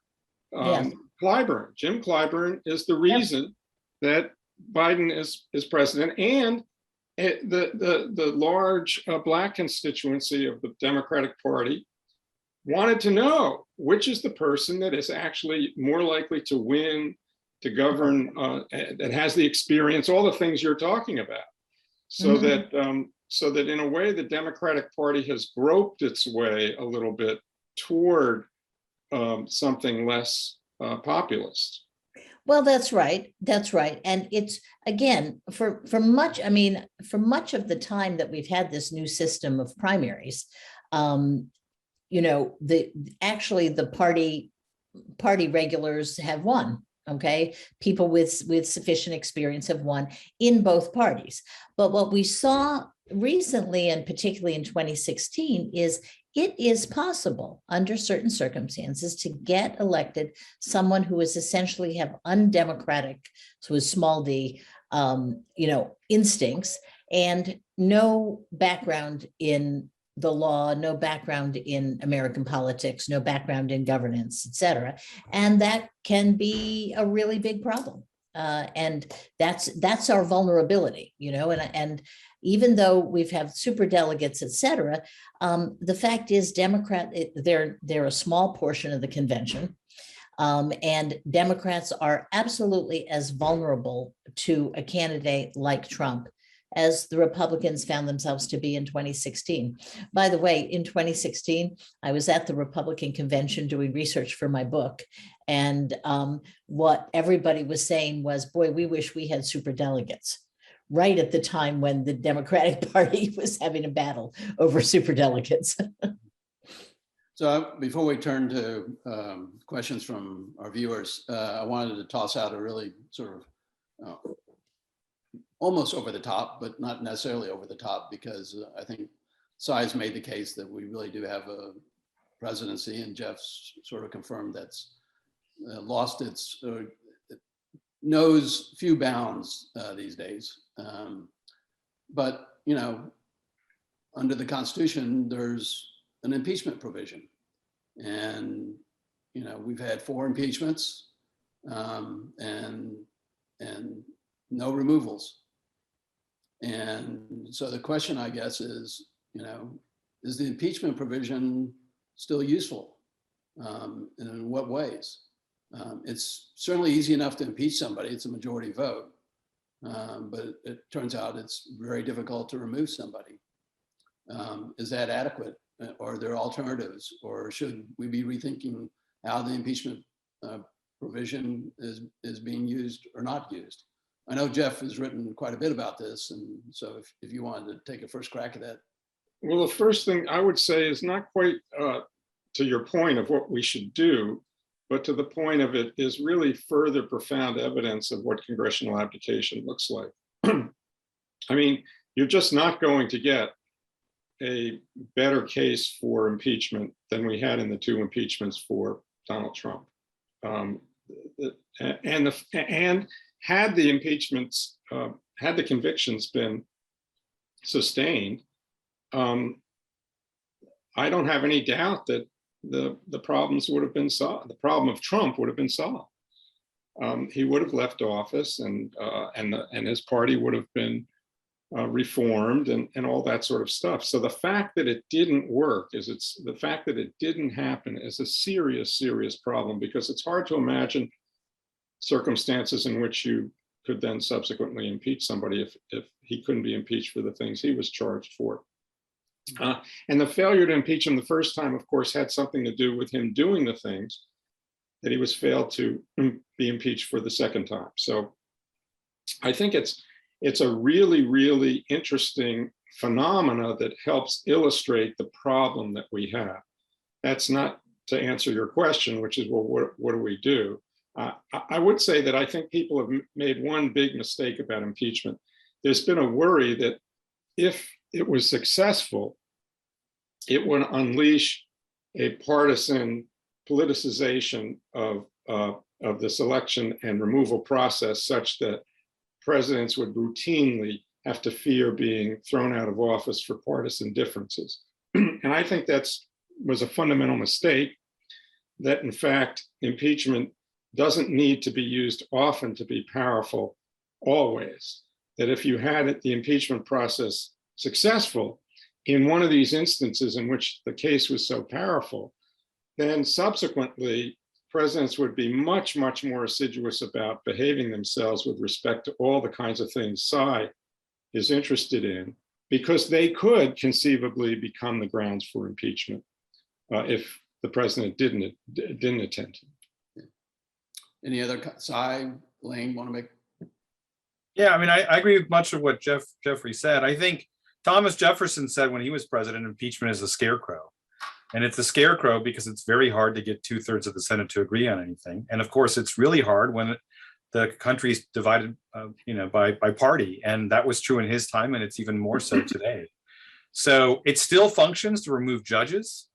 Clyburn, Jim Clyburn is the reason that Biden is president, and the large Black constituency of the Democratic Party wanted to know which is the person that is actually more likely to win, to govern, that has the experience, all the things you're talking about. So that in a way, the Democratic Party has groped its way a little bit toward something less populist. Well, that's right. That's right. And it's, again, for much of the time that we've had this new system of primaries, you know, the party regulars have won. Okay, people with sufficient experience have won in both parties. But what we saw recently, and particularly in 2016, is it is possible under certain circumstances to get elected someone who is essentially have undemocratic, so with small d, you know, instincts, and no background in the law, no background in American politics, no background in governance, et cetera. And that can be a really big problem. And that's our vulnerability, you know, and even though we've had super delegates, et cetera, the fact is they're a small portion of the convention. And Democrats are absolutely as vulnerable to a candidate like Trump as the Republicans found themselves to be in 2016. By the way, in 2016, I was at the Republican convention doing research for my book. And what everybody was saying was, boy, we wish we had superdelegates, right at the time when the Democratic Party was having a battle over superdelegates. So before we turn to questions from our viewers, I wanted to toss out a really sort of almost over the top, but not necessarily over the top, because I think Sai's made the case that we really do have a presidency, and Jeff's sort of confirmed that's lost its, knows few bounds these days. But, you know, under the Constitution, there's an impeachment provision. And, you know, we've had 4 impeachments and no removals. And so the question, I guess, is, you know, is the impeachment provision still useful? And in what ways? It's certainly easy enough to impeach somebody. It's a majority vote. But it turns out it's very difficult to remove somebody. Is that adequate? Or are there alternatives? Or should we be rethinking how the impeachment provision is being used or not used? I know Jeff has written quite a bit about this, and so if you wanted to take a first crack at that. Well, the first thing I would say is not quite to your point of what we should do, but to the point of it is really further profound evidence of what congressional abdication looks like. I mean, you're just not going to get a better case for impeachment than we had in the 2 impeachments for Donald Trump. And had the impeachments, had the convictions been sustained, I don't have any doubt that the problems would have been solved. The problem of Trump would have been solved. He would have left office, and his party would have been reformed, and all that sort of stuff. So the fact that it didn't work the fact that it didn't happen is a serious, serious problem, because it's hard to imagine circumstances in which you could then subsequently impeach somebody if he couldn't be impeached for the things he was charged for. And the failure to impeach him the first time, of course, had something to do with him doing the things that he was failed to be impeached for the second time. So I think it's a really, really interesting phenomena that helps illustrate the problem that we have. That's not to answer your question, which is, well, what do we do? I would say that I think people have made one big mistake about impeachment. There's been a worry that if it was successful, it would unleash a partisan politicization of the selection and removal process, such that presidents would routinely have to fear being thrown out of office for partisan differences. And I think was a fundamental mistake, that in fact, impeachment doesn't need to be used often to be powerful always. That if you had the impeachment process successful in one of these instances in which the case was so powerful, then subsequently presidents would be much, much more assiduous about behaving themselves with respect to all the kinds of things Cy is interested in, because they could conceivably become the grounds for impeachment if the president didn't attend to. Any other, Cy, Lane, want to make? Yeah, I mean, I agree with much of what Jeffrey said. I think Thomas Jefferson said when he was president, impeachment is a scarecrow. And it's a scarecrow because it's very hard to get 2/3 of the Senate to agree on anything. And of course, it's really hard when the country's divided by party. And that was true in his time, and it's even more so today. So it still functions to remove judges,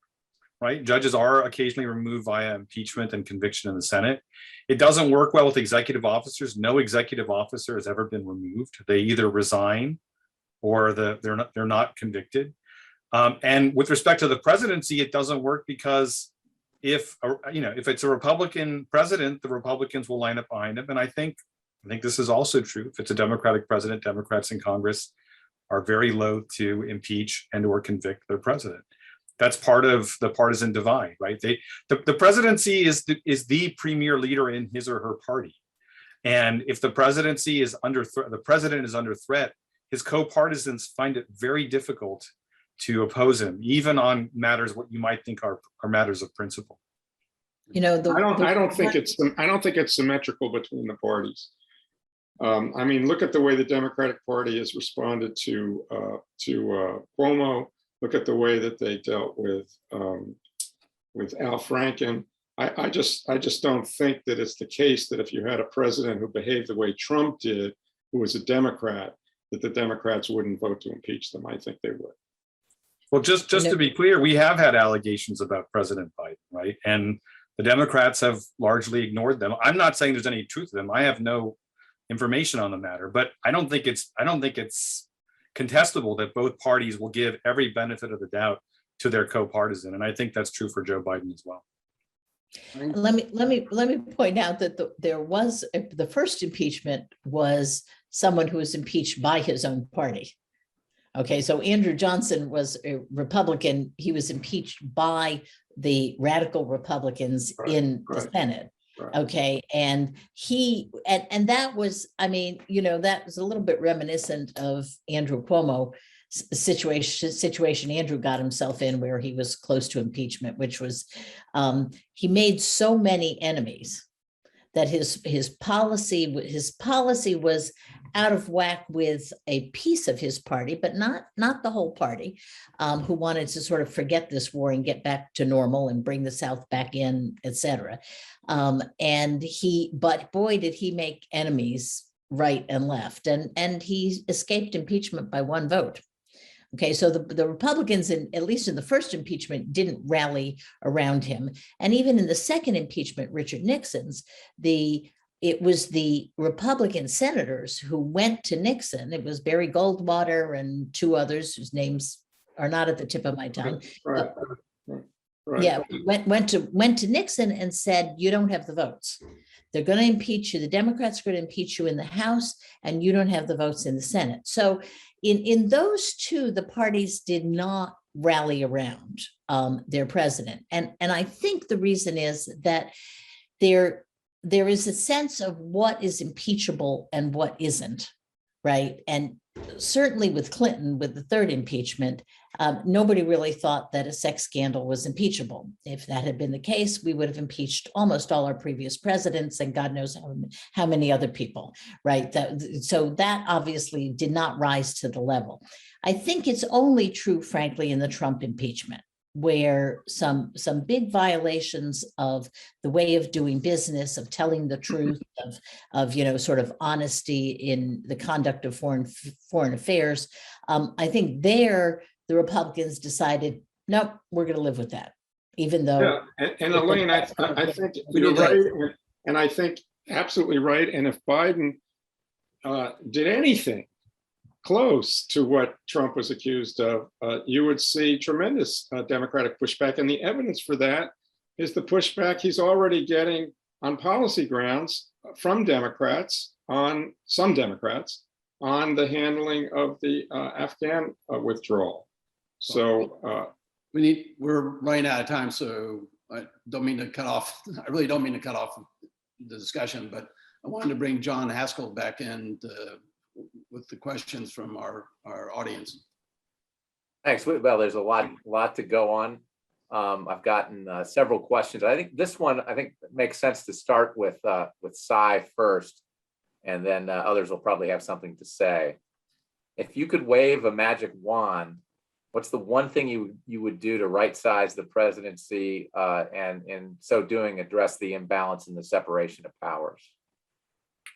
right? Judges are occasionally removed via impeachment and conviction in the Senate. It doesn't work well with executive officers. No executive officer has ever been removed. They either resign or they're not convicted. And with respect to the presidency, it doesn't work because if it's a Republican president, the Republicans will line up behind him. And I think this is also true. If it's a Democratic president, Democrats in Congress are very loath to impeach and or convict their president. That's part of the partisan divide, right? The presidency is the premier leader in his or her party. And if the presidency is under threat, the president is under threat, his co-partisans find it very difficult to oppose him, even on matters what you might think are matters of principle. You know, I don't think it's symmetrical between the parties. I mean, look at the way the Democratic Party has responded to Cuomo. Look at the way that they dealt with Al Franken. I just don't think that it's the case that if you had a president who behaved the way Trump did, who was a Democrat, that the Democrats wouldn't vote to impeach them. I think they would. Well, just to be clear, we have had allegations about President Biden, right? And the Democrats have largely ignored them. I'm not saying there's any truth to them. I have no information on the matter, but I don't think it's contestable that both parties will give every benefit of the doubt to their co-partisan, and I think that's true for Joe Biden as well. Let me point out that the first impeachment was someone who was impeached by his own party. Okay, so Andrew Johnson was a Republican. He was impeached by the radical Republicans in the Senate. Right. Okay, and that was, I mean, that was a little bit reminiscent of Andrew Cuomo situation Andrew got himself in, where he was close to impeachment, which was he made so many enemies that his policy was out of whack with a piece of his party, but not the whole party, who wanted to sort of forget this war and get back to normal and bring the South back in, et cetera. But boy, did he make enemies right and left, and he escaped impeachment by 1 vote. Okay, so the Republicans, at least in the first impeachment, didn't rally around him. And even in the second impeachment, Richard Nixon's, it was the Republican senators who went to Nixon. It was Barry Goldwater and 2 others whose names are not at the tip of my tongue. Right. Yeah, went to Nixon and said, you don't have the votes. They're going to impeach you. The Democrats are going to impeach you in the House, and you don't have the votes in the Senate. So in those 2, the parties did not rally around their president. And I think the reason is that there is a sense of what is impeachable and what isn't, right? And certainly with Clinton, with the 3rd impeachment, nobody really thought that a sex scandal was impeachable. If that had been the case, we would have impeached almost all our previous presidents and God knows how many other people, right? So that obviously did not rise to the level. I think it's only true, frankly, in the Trump impeachment, where some big violations of the way of doing business, of telling the truth, of sort of honesty in the conduct of foreign affairs. I think the Republicans decided, nope, we're going to live with that, even though. Yeah, and Elaine, I think you're right, and I think absolutely right. And if Biden did anything close to what Trump was accused of, you would see tremendous Democratic pushback. And the evidence for that is the pushback he's already getting on policy grounds from some Democrats, on the handling of the Afghan withdrawal. So we're running out of time, so I don't mean to cut off. I really don't mean to cut off the discussion, but I wanted to bring John Haskell back in with the questions from our audience. Thanks. Well, there's a lot to go on. I've gotten several questions. I think this one, makes sense to start with Cy first, and then others will probably have something to say. If you could wave a magic wand, what's the one thing you would do to right size the presidency and in so doing address the imbalance in the separation of powers?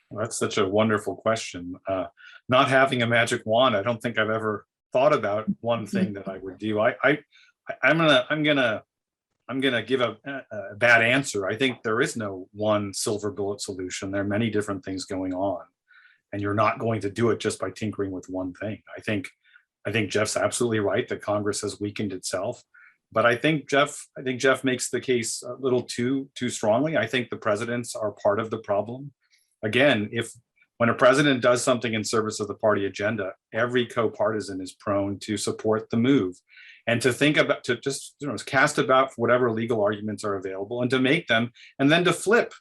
Well, that's such a wonderful question. Not having a magic wand, I don't think I've ever thought about one thing that I would do. I'm gonna give a bad answer. I think there is no one silver bullet solution. There are many different things going on, and you're not going to do it just by tinkering with one thing. I think Jeff's absolutely right that Congress has weakened itself, but I think Jeff makes the case a little too strongly. I think the presidents are part of the problem. Again, when a president does something in service of the party agenda, every co-partisan is prone to support the move, and to just cast about whatever legal arguments are available and to make them, and then to flip,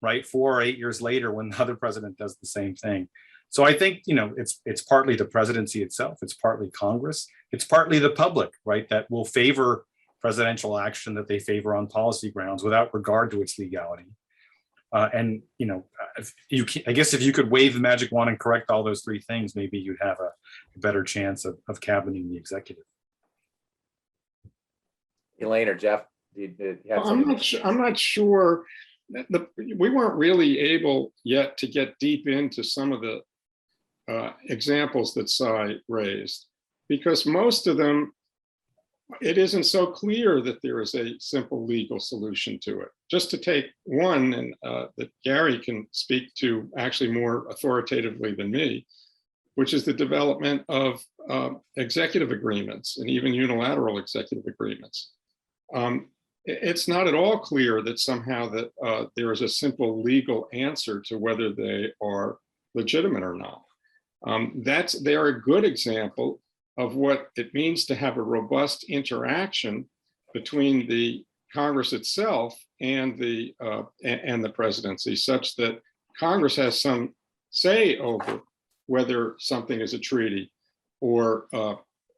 right, 4 or 8 years later when the other president does the same thing. So I think it's partly the presidency itself, it's partly Congress, it's partly the public, right, that will favor presidential action that they favor on policy grounds without regard to its legality. I guess if you could wave the magic wand and correct all those 3 things, maybe you'd have a better chance of cabineting the executive. Elaine or Jeff, do you have I'm not sure. We weren't really able yet to get deep into some of the examples that Cy raised, because most of them, it isn't so clear that there is a simple legal solution to it. Just to take one, and that Gary can speak to actually more authoritatively than me, which is the development of executive agreements and even unilateral executive agreements. It's not at all clear that somehow that there is a simple legal answer to whether they are legitimate or not. They're a good example of what it means to have a robust interaction between the Congress itself and the presidency, such that Congress has some say over whether something is a treaty or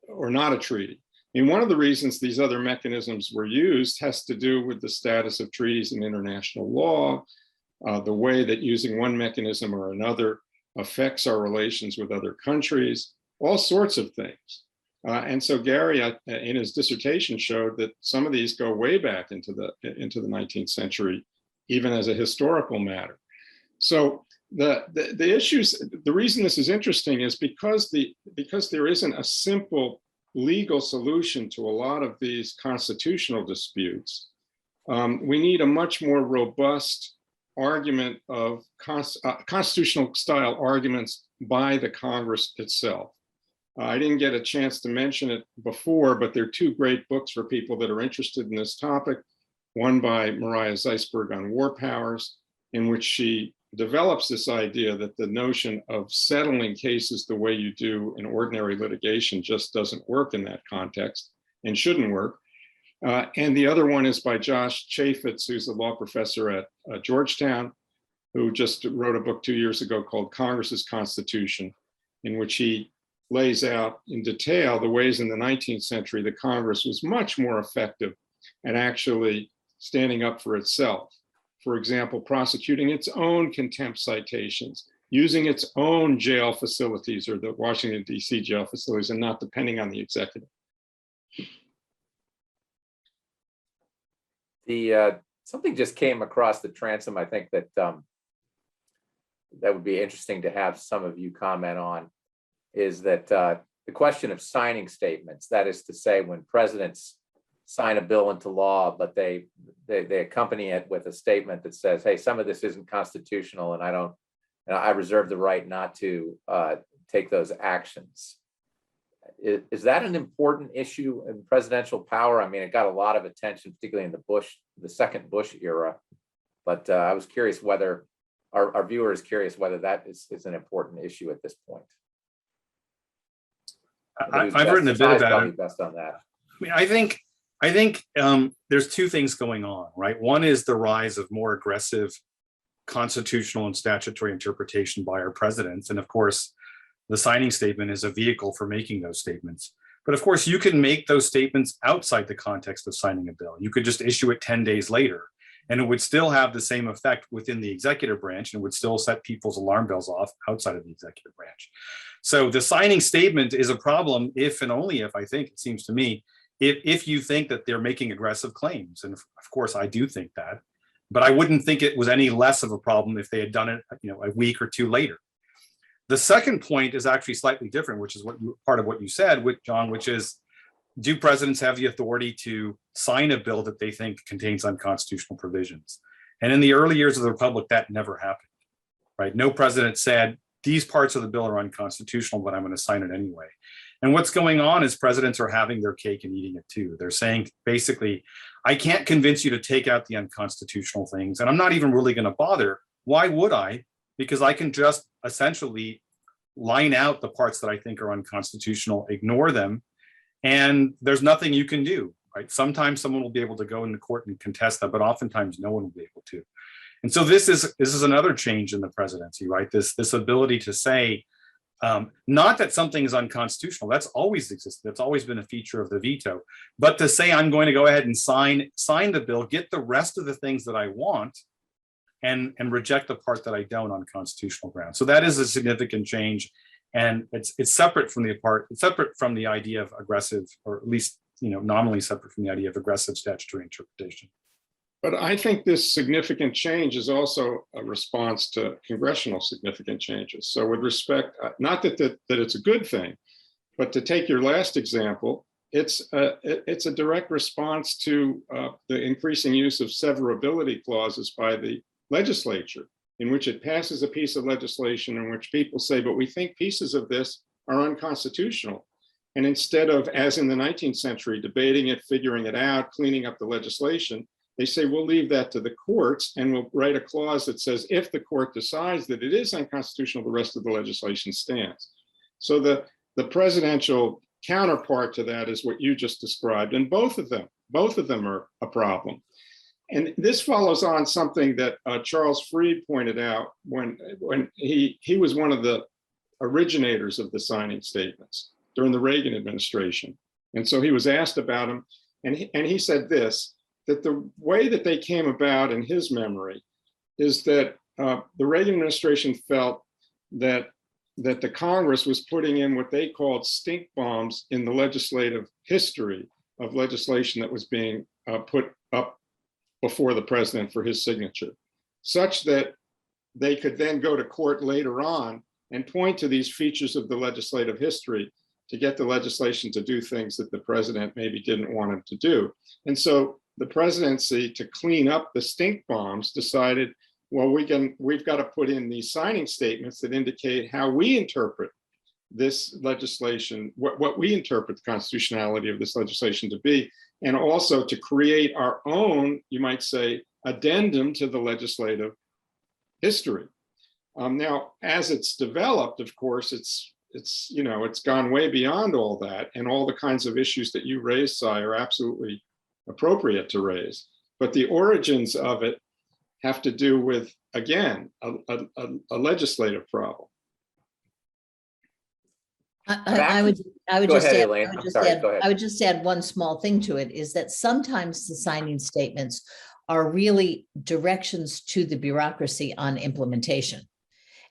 not a treaty. And one of the reasons these other mechanisms were used has to do with the status of treaties in international law, the way that using one mechanism or another affects our relations with other countries, all sorts of things. And so Gary, in his dissertation, showed that some of these go way back into the 19th century, even as a historical matter. So the issues, the reason this is interesting is because there isn't a simple legal solution to a lot of these constitutional disputes. We need a much more robust argument of constitutional style arguments by the Congress itself. I didn't get a chance to mention it before, but there are two great books for people that are interested in this topic. One by Mariah Zeisberg on war powers, in which she develops this idea that the notion of settling cases the way you do in ordinary litigation just doesn't work in that context and shouldn't work. And the other one is by Josh Chaffetz, who's a law professor at Georgetown, who just wrote a book 2 years ago called Congress's Constitution, in which he lays out in detail the ways in the 19th century the Congress was much more effective at actually standing up for itself. For example, prosecuting its own contempt citations, using its own jail facilities or the Washington, D.C. jail facilities, and not depending on the executive. Something just came across the transom, I think that that would be interesting to have some of you comment on, is that the question of signing statements. That is to say, when presidents sign a bill into law, but they accompany it with a statement that says, hey, some of this isn't constitutional and I reserve the right not to take those actions. Is that an important issue in presidential power? I mean, it got a lot of attention, particularly in the second Bush era, but I was curious whether our viewer is curious whether that is an important issue at this point. I've written a bit about it. Best on that. I mean, I think there's two things going on, right? One is the rise of more aggressive constitutional and statutory interpretation by our presidents. And of course, the signing statement is a vehicle for making those statements. But of course, you can make those statements outside the context of signing a bill. You could just issue it 10 days later, and it would still have the same effect within the executive branch and would still set people's alarm bells off outside of the executive branch. So the signing statement is a problem if and only if, I think, it seems to me, if you think that they're making aggressive claims. And of course, I do think that, but I wouldn't think it was any less of a problem if they had done it, a week or two later. The second point is actually slightly different, which is part of what you said, John, which is, do presidents have the authority to sign a bill that they think contains unconstitutional provisions? And in the early years of the Republic, that never happened, right? No president said, these parts of the bill are unconstitutional, but I'm going to sign it anyway. And what's going on is presidents are having their cake and eating it too. They're saying, basically, I can't convince you to take out the unconstitutional things, and I'm not even really going to bother. Why would I? Because I can just essentially line out the parts that I think are unconstitutional, ignore them, and there's nothing you can do, right? Sometimes someone will be able to go into court and contest that, but oftentimes no one will be able to. And so this is another change in the presidency, right? This ability to say, not that something is unconstitutional, that's always existed, that's always been a feature of the veto, but to say I'm going to go ahead and sign the bill, get the rest of the things that I want, and reject the part that I don't on constitutional grounds. So that is a significant change, and it's separate from the idea of aggressive, or at least nominally separate from the idea of aggressive statutory interpretation. But I think this significant change is also a response to congressional significant changes. So with respect, not that it's a good thing, but to take your last example, it's a direct response to the increasing use of severability clauses by the legislature, in which it passes a piece of legislation in which people say, but we think pieces of this are unconstitutional. And instead of, as in the 19th century, debating it, figuring it out, cleaning up the legislation, they say, we'll leave that to the courts, and we'll write a clause that says, if the court decides that it is unconstitutional, the rest of the legislation stands. So the presidential counterpart to that is what you just described, and both of them are a problem. And this follows on something that Charles Freed pointed out when he was one of the originators of the signing statements during the Reagan administration. And so he was asked about them, and he said this, that the way that they came about in his memory is that the Reagan administration felt that the Congress was putting in what they called stink bombs in the legislative history of legislation that was being put up before the president for his signature, such that they could then go to court later on and point to these features of the legislative history to get the legislation to do things that the president maybe didn't want him to do. And so the presidency, to clean up the stink bombs, decided, well, we've got to put in these signing statements that indicate how we interpret this legislation, what we interpret the constitutionality of this legislation to be, and also to create our own, you might say, addendum to the legislative history. Now, as it's developed, of course, it's gone way beyond all that, and all the kinds of issues that you raised, Si, are absolutely appropriate to raise. But the origins of it have to do with, again, a legislative problem. I would Go just ahead, add, Elaine. I'm sorry, go ahead. I would just add one small thing to it, is that sometimes the signing statements are really directions to the bureaucracy on implementation.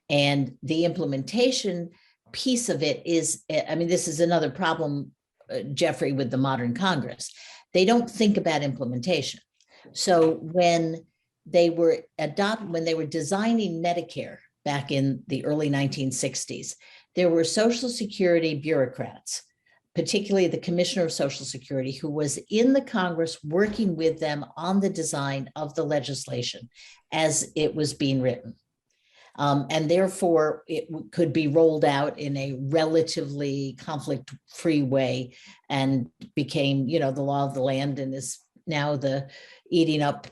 And the implementation piece of it is, I mean, this is another problem, Jeffrey, with the modern Congress. They don't think about implementation. So when they were designing Medicare back in the early 1960s, there were Social Security bureaucrats, particularly the Commissioner of Social Security, who was in the Congress working with them on the design of the legislation as it was being written. And therefore, it could be rolled out in a relatively conflict-free way and became, the law of the land, and is now the eating up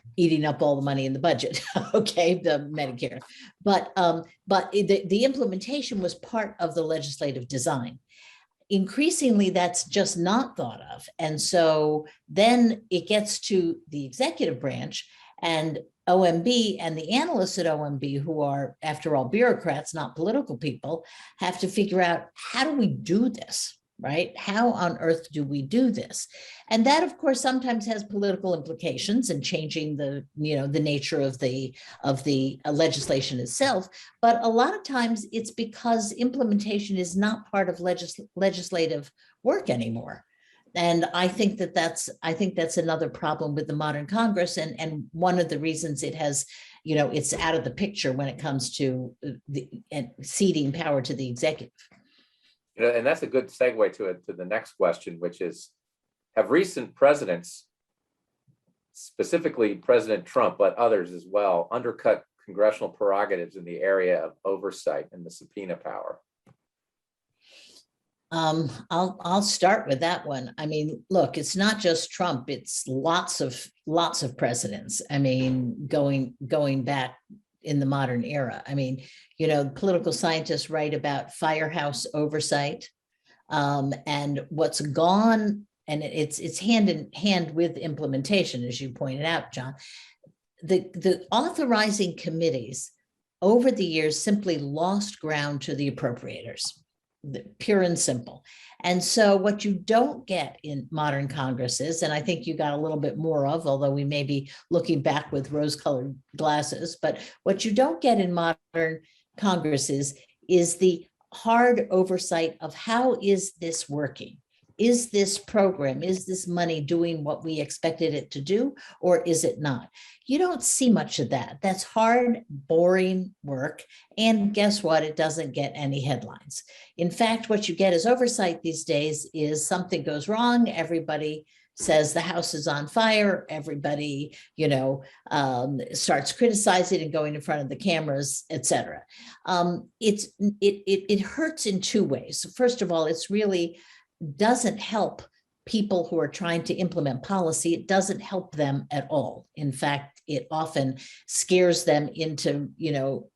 all the money in the budget, okay, the Medicare. But the implementation was part of the legislative design. Increasingly, that's just not thought of. And so then it gets to the executive branch, and OMB and the analysts at OMB, who are, after all, bureaucrats, not political people, have to figure out, how do we do this, right? How on earth do we do this? And that, of course, sometimes has political implications and changing the nature of the legislation itself. But a lot of times it's because implementation is not part of legislative work anymore. And I think that's another problem with the modern Congress, and one of the reasons it has, it's out of the picture when it comes to ceding power to the executive. And that's a good segue to the next question, which is, have recent presidents, specifically President Trump, but others as well, undercut congressional prerogatives in the area of oversight and the subpoena power? I'll start with that one. I mean, look, it's not just Trump, it's lots of presidents. I mean, going back in the modern era. I mean, political scientists write about firehouse oversight, and what's gone, and it's hand in hand with implementation, as you pointed out, John. The authorizing committees over the years simply lost ground to the appropriators. Pure and simple. And so what you don't get in modern Congresses, and I think you got a little bit more of, although we may be looking back with rose-colored glasses, but what you don't get in modern Congresses is the hard oversight of, how is this working? Is this program, is this money doing what we expected it to do, or is it not? You don't see much of that. That's hard, boring work. And guess what? It doesn't get any headlines. In fact, what you get as oversight these days is something goes wrong. Everybody says the house is on fire. Everybody, starts criticizing and going in front of the cameras, et cetera. It hurts in two ways. First of all, it's really doesn't help people who are trying to implement policy. It doesn't help them at all. In fact, it often scares them into,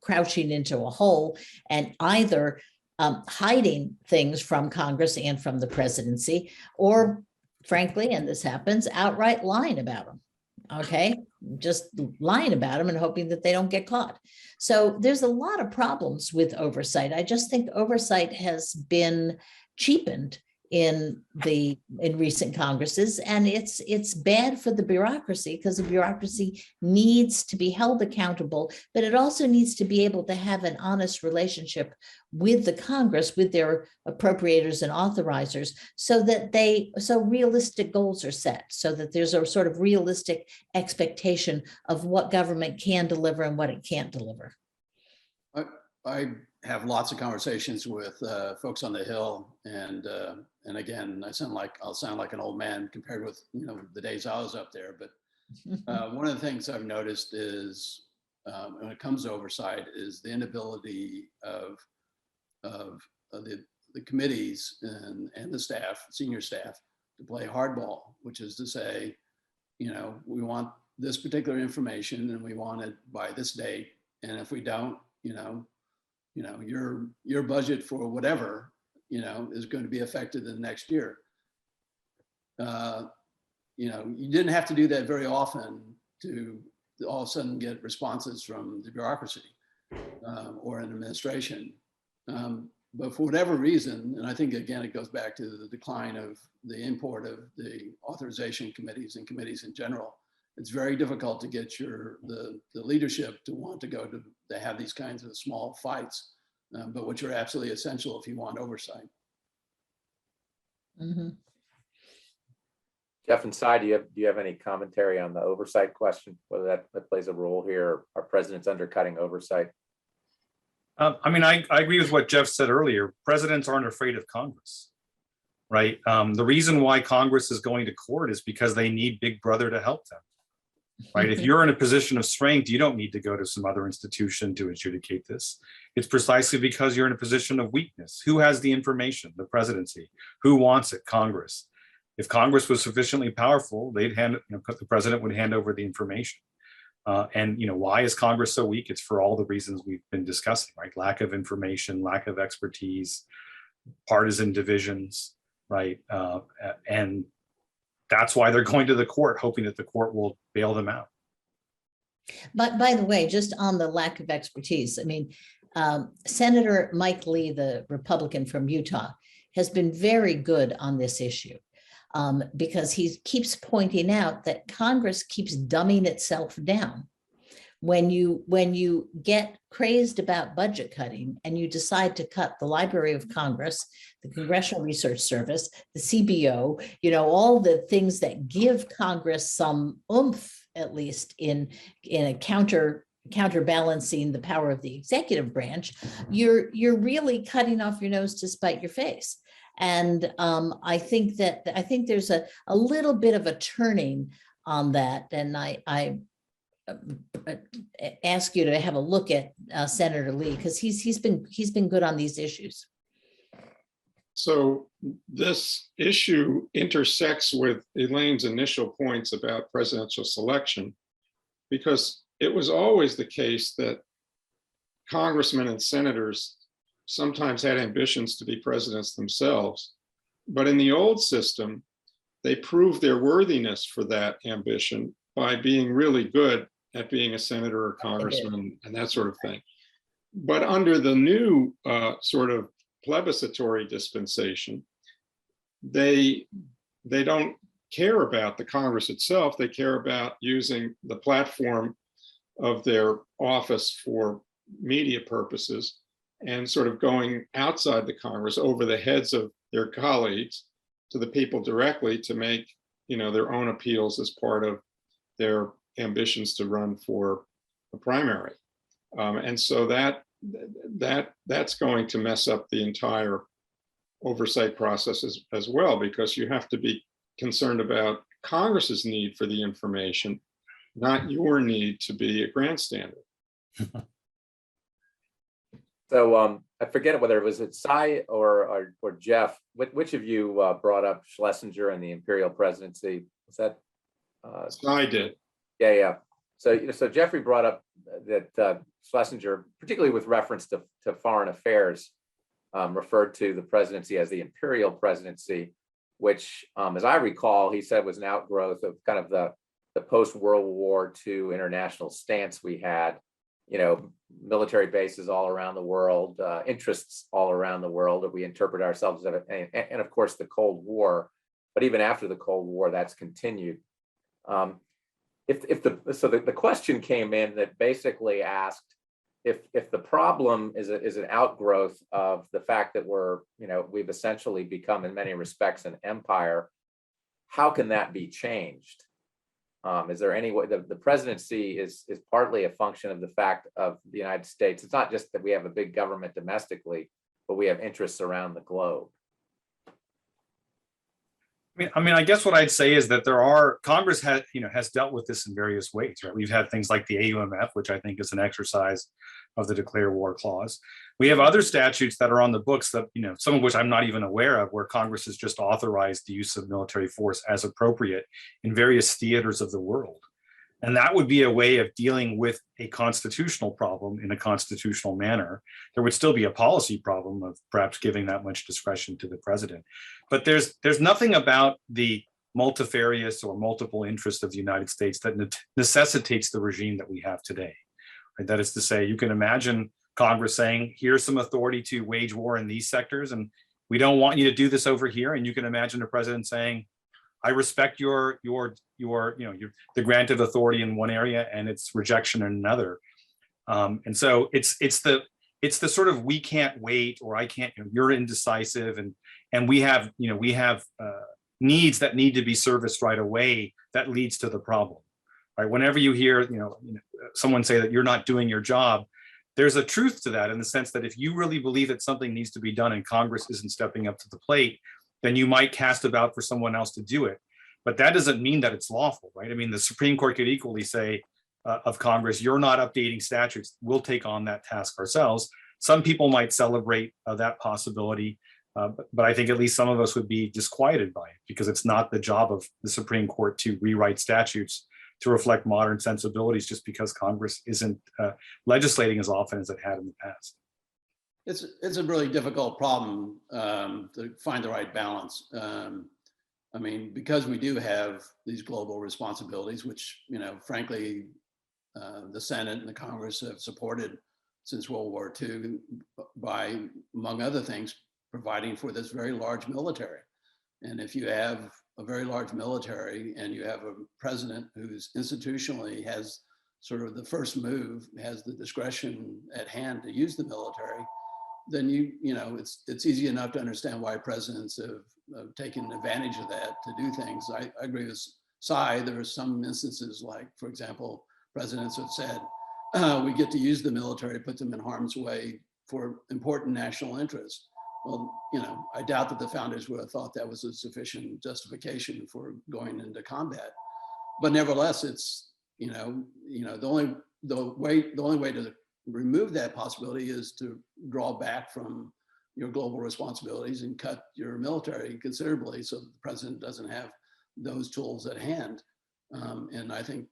crouching into a hole and either hiding things from Congress and from the presidency, or frankly, and this happens, outright lying about them. Okay, just lying about them and hoping that they don't get caught. So there's a lot of problems with oversight. I just think oversight has been cheapened in recent Congresses, and it's bad for the bureaucracy because the bureaucracy needs to be held accountable, but it also needs to be able to have an honest relationship with the Congress, with their appropriators and authorizers, so realistic goals are set, so that there's a sort of realistic expectation of what government can deliver and what it can't deliver. I have lots of conversations with folks on the Hill, and again, I'll sound like an old man compared with the days I was up there. But one of the things I've noticed is when it comes to oversight is the inability of the committees and the staff, senior staff, to play hardball, which is to say, we want this particular information and we want it by this date, and if we don't, your budget for whatever, is going to be affected in the next year. You didn't have to do that very often to all of a sudden get responses from the bureaucracy or an administration. But for whatever reason, and I think, again, it goes back to the decline of the import of the authorization committees and committees in general, it's very difficult to get the leadership to want to go to have these kinds of small fights, but which are absolutely essential if you want oversight. Mm-hmm. Jeff and Cy, do you have any commentary on the oversight question, whether that plays a role here? Are presidents undercutting oversight? I agree with what Jeff said earlier. Presidents aren't afraid of Congress, right? The reason why Congress is going to court is because they need Big Brother to help them, right? If you're in a position of strength, you don't need to go to some other institution to adjudicate this. It's precisely because you're in a position of weakness. Who has the information? The presidency. Who wants it? Congress. If Congress was sufficiently powerful, the president would hand over the information. And why is Congress so weak? It's for all the reasons we've been discussing, right? Lack of information, lack of expertise, partisan divisions, right? And that's why they're going to the court, hoping that the court will bail them out. But by the way, just on the lack of expertise, Senator Mike Lee, the Republican from Utah, has been very good on this issue. Because he keeps pointing out that Congress keeps dumbing itself down. When you get crazed about budget cutting and you decide to cut the Library of Congress, the Congressional Research Service, the CBO, all the things that give Congress some oomph, at least in a counterbalancing the power of the executive branch, you're really cutting off your nose to spite your face. And I think there's a little bit of a turning on that. And I ask you to have a look at Senator Lee, because he's been good on these issues. So this issue intersects with Elaine's initial points about presidential selection, because it was always the case that congressmen and senators sometimes had ambitions to be presidents themselves. But in the old system, they proved their worthiness for that ambition by being really good at being a senator or congressman and that sort of thing. But under the new sort of plebiscitary dispensation, they don't care about the Congress itself. They care about using the platform of their office for media purposes, and sort of going outside the Congress over the heads of their colleagues to the people directly to make, their own appeals as part of their ambitions to run for a primary. And so that's going to mess up the entire oversight process as well, because you have to be concerned about Congress's need for the information, not your need to be a grandstander. So I forget whether it was Cy or Jeff. Which of you brought up Schlesinger and the imperial presidency? Was that? Cy did. Yeah. So Jeffrey brought up that Schlesinger, particularly with reference to foreign affairs, referred to the presidency as the imperial presidency, which, as I recall, he said was an outgrowth of kind of the post-World War II international stance we had military bases all around the world, interests all around the world that we interpret ourselves as, and of course the Cold War. But even after the Cold War, that's continued. So the question came in that basically asked if the problem is an outgrowth of the fact that we've essentially become in many respects an empire, how can that be changed? Is there any way? The presidency is partly a function of the fact of the United States. It's not just that we have a big government domestically, but we have interests around the globe. I guess what I'd say is that Congress has dealt with this in various ways, right? We've had things like the AUMF, which I think is an exercise of the declare war clause. We have other statutes that are on the books that, some of which I'm not even aware of, where Congress has just authorized the use of military force as appropriate in various theaters of the world. And that would be a way of dealing with a constitutional problem in a constitutional manner. There would still be a policy problem of perhaps giving that much discretion to the president. But there's nothing about the multifarious or multiple interests of the United States that necessitates the regime that we have today. Right? That is to say, you can imagine Congress saying, here's some authority to wage war in these sectors, and we don't want you to do this over here. And you can imagine the president saying, I respect the granted authority in one area and its rejection in another. And so it's the sort of we can't wait, or I can't, you're indecisive, and we have needs that need to be serviced right away that leads to the problem. Right? Whenever you hear someone say that you're not doing your job, there's a truth to that in the sense that if you really believe that something needs to be done and Congress isn't stepping up to the plate, then you might cast about for someone else to do it. But that doesn't mean that it's lawful, right? I mean, the Supreme Court could equally say of Congress, you're not updating statutes, we'll take on that task ourselves. Some people might celebrate that possibility, but I think at least some of us would be disquieted by it because it's not the job of the Supreme Court to rewrite statutes to reflect modern sensibilities just because Congress isn't legislating as often as it had in the past. It's a really difficult problem to find the right balance. I mean, because we do have these global responsibilities, which, frankly, the Senate and the Congress have supported since World War II by, among other things, providing for this very large military. And if you have a very large military and you have a president who's institutionally has sort of the first move, has the discretion at hand to use the military, then it's easy enough to understand why presidents have taken advantage of that to do things. I agree with Cy. There are some instances like, for example, presidents have said, we get to use the military, put them in harm's way for important national interests. Well, I doubt that the founders would have thought that was a sufficient justification for going into combat. But nevertheless, it's, the only way to remove that possibility is to draw back from your global responsibilities and cut your military considerably so that the president doesn't have those tools at hand. And I think,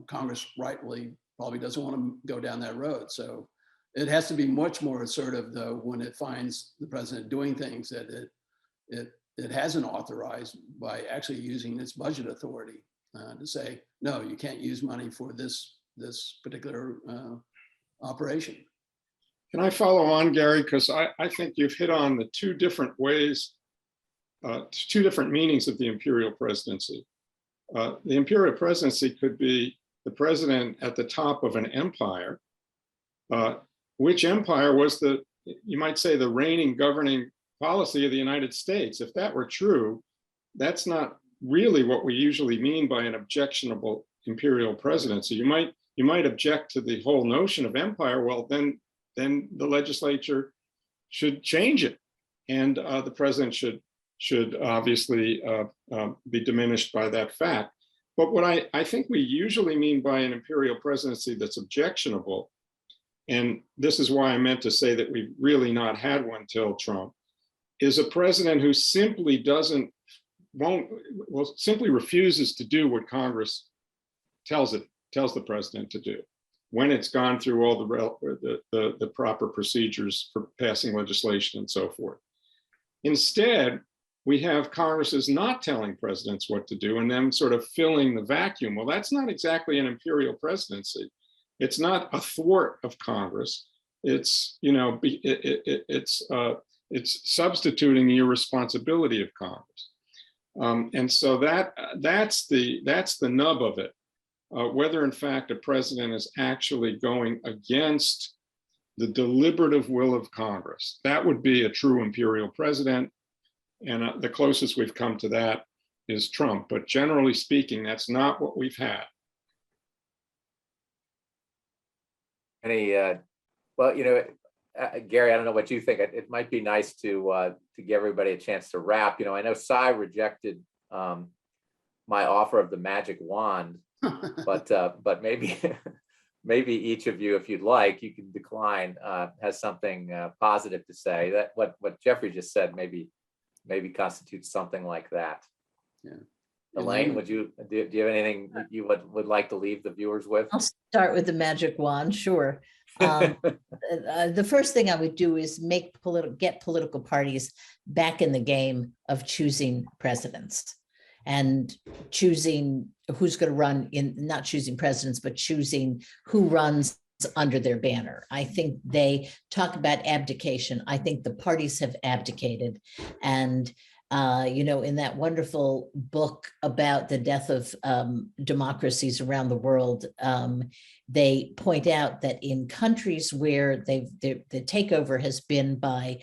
Congress rightly probably doesn't want to go down that road. So it has to be much more assertive, though, when it finds the president doing things that it hasn't authorized by actually using its budget authority to say, no, you can't use money for this particular operation. Can I follow on, Gary? Because I think you've hit on the two different ways, two different meanings of the imperial presidency. The imperial presidency could be the president at the top of an empire, which empire was you might say, the reigning governing policy of the United States. If that were true, that's not really what we usually mean by an objectionable imperial presidency. You might object to the whole notion of empire. Well, then the legislature should change it, and the president should obviously be diminished by that fact. But what I think we usually mean by an imperial presidency that's objectionable, and this is why I meant to say that we've really not had one till Trump, is a president who simply simply refuses to do what Congress tells the president to do when it's gone through all the proper procedures for passing legislation and so forth. Instead, we have Congresses not telling presidents what to do and them sort of filling the vacuum. Well, that's not exactly an imperial presidency. It's not a thwart of Congress. It's, it's substituting the irresponsibility of Congress. And so that's the nub of it. Whether in fact a president is actually going against the deliberative will of Congress. That would be a true imperial president. And the closest we've come to that is Trump. But generally speaking, that's not what we've had. Well, Gary, I don't know what you think. It might be nice to give everybody a chance to wrap. I know Cy rejected my offer of the magic wand, but maybe maybe each of you, if you'd like, you can decline, has something positive to say. That what Jeffrey just said maybe constitutes something like that. Yeah. Elaine, do you have anything you would like to leave the viewers with? I'll start with the magic wand, sure. The first thing I would do is get political parties back in the game of choosing presidents and choosing who's going to run not choosing presidents, but choosing who runs under their banner. I think they talk about abdication. I think the parties have abdicated. And in that wonderful book about the death of democracies around the world, they point out that in countries where the takeover has been by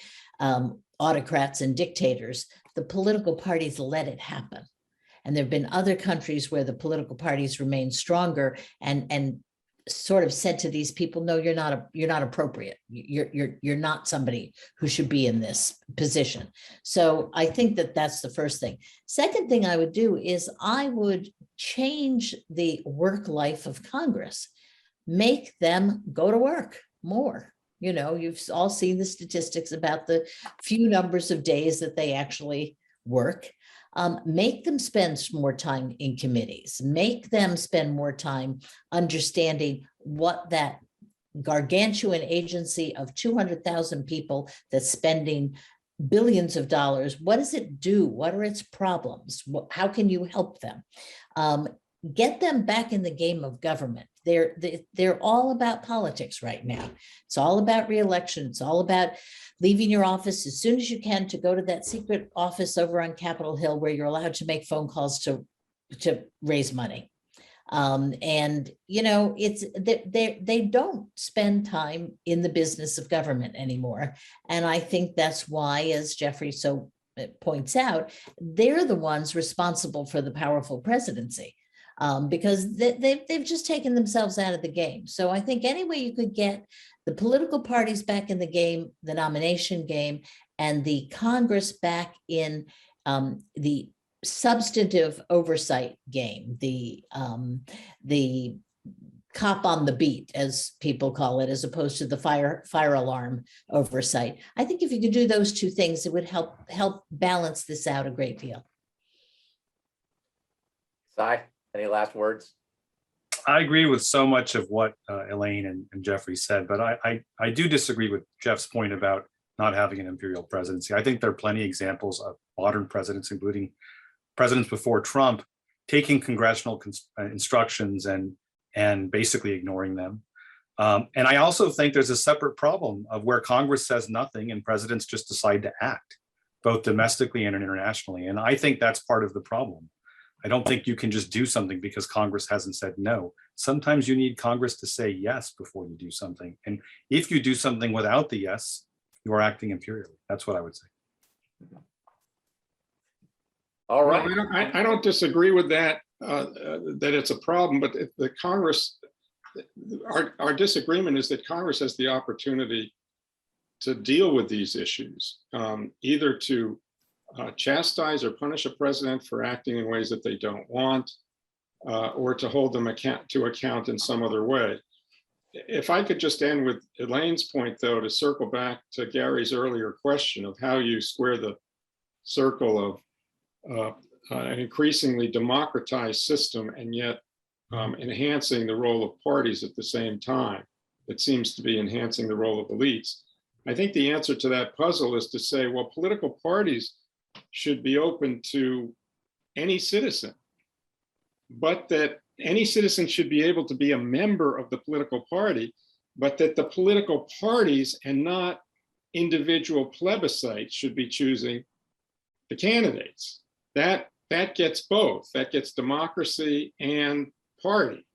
autocrats and dictators, the political parties let it happen. And there have been other countries where the political parties remain stronger and sort of said to these people, no, you're not appropriate. You're not somebody who should be in this position. So I think that's the first thing. Second thing I would do is I would change the work life of Congress, make them go to work more. You've all seen the statistics about the few numbers of days that they actually work. Make them spend more time in committees, make them spend more time understanding what that gargantuan agency of 200,000 people that's spending billions of dollars, what does it do? What are its problems? How can you help them? Get them back in the game of government. They're all about politics right now. It's all about re-election. It's all about leaving your office as soon as you can to go to that secret office over on Capitol Hill where you're allowed to make phone calls to raise money. They don't spend time in the business of government anymore. And I think that's why, as Jeffrey points out, they're the ones responsible for the powerful presidency. Because they've just taken themselves out of the game. So I think any way you could get the political parties back in the game, the nomination game, and the Congress back in the substantive oversight game, the cop on the beat, as people call it, as opposed to the fire alarm oversight. I think if you could do those two things, it would help balance this out a great deal. Cy, any last words? I agree with so much of what Elaine and Jeffrey said, but I do disagree with Jeff's point about not having an imperial presidency. I think there are plenty of examples of modern presidents, including presidents before Trump, taking congressional instructions and basically ignoring them. And I also think there's a separate problem of where Congress says nothing and presidents just decide to act, both domestically and internationally. And I think that's part of the problem. I don't think you can just do something because Congress hasn't said no. Sometimes you need Congress to say yes before you do something. And if you do something without the yes, you are acting imperially. That's what I would say. All right. Well, I don't disagree with that, that it's a problem, but the Congress, our disagreement is that Congress has the opportunity to deal with these issues, either to chastise or punish a president for acting in ways that they don't want, or to hold them to account in some other way. If I could just end with Elaine's point, though, to circle back to Gary's earlier question of how you square the circle of an increasingly democratized system and yet enhancing the role of parties at the same time, it seems to be enhancing the role of elites. I think the answer to that puzzle is to say, well, political parties should be open to any citizen, but that any citizen should be able to be a member of the political party, but that the political parties and not individual plebiscites should be choosing the candidates. That gets both. That gets democracy and party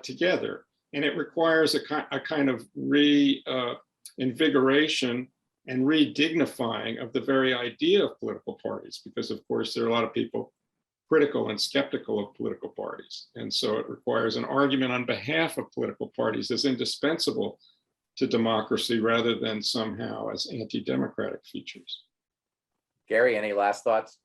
together. And it requires a kind of reinvigoration and re-dignifying of the very idea of political parties, because of course there are a lot of people critical and skeptical of political parties. And so it requires an argument on behalf of political parties as indispensable to democracy rather than somehow as anti-democratic features. Gary, any last thoughts?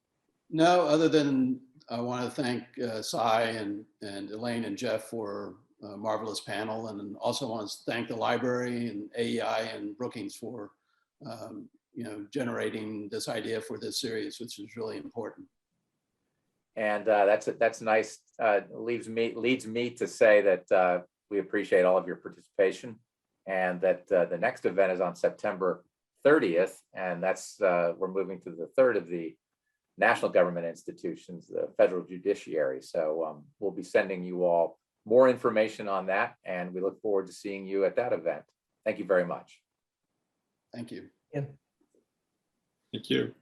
No, other than I want to thank Cy and Elaine and Jeff for a marvelous panel, and also want to thank the library and AEI and Brookings for generating this idea for this series, which is really important. And that's nice. Leads me to say that we appreciate all of your participation, and that the next event is on September 30th, and that's we're moving to the third of the national government institutions, the federal judiciary. So we'll be sending you all more information on that, and we look forward to seeing you at that event. Thank you very much. Thank you. Thank you.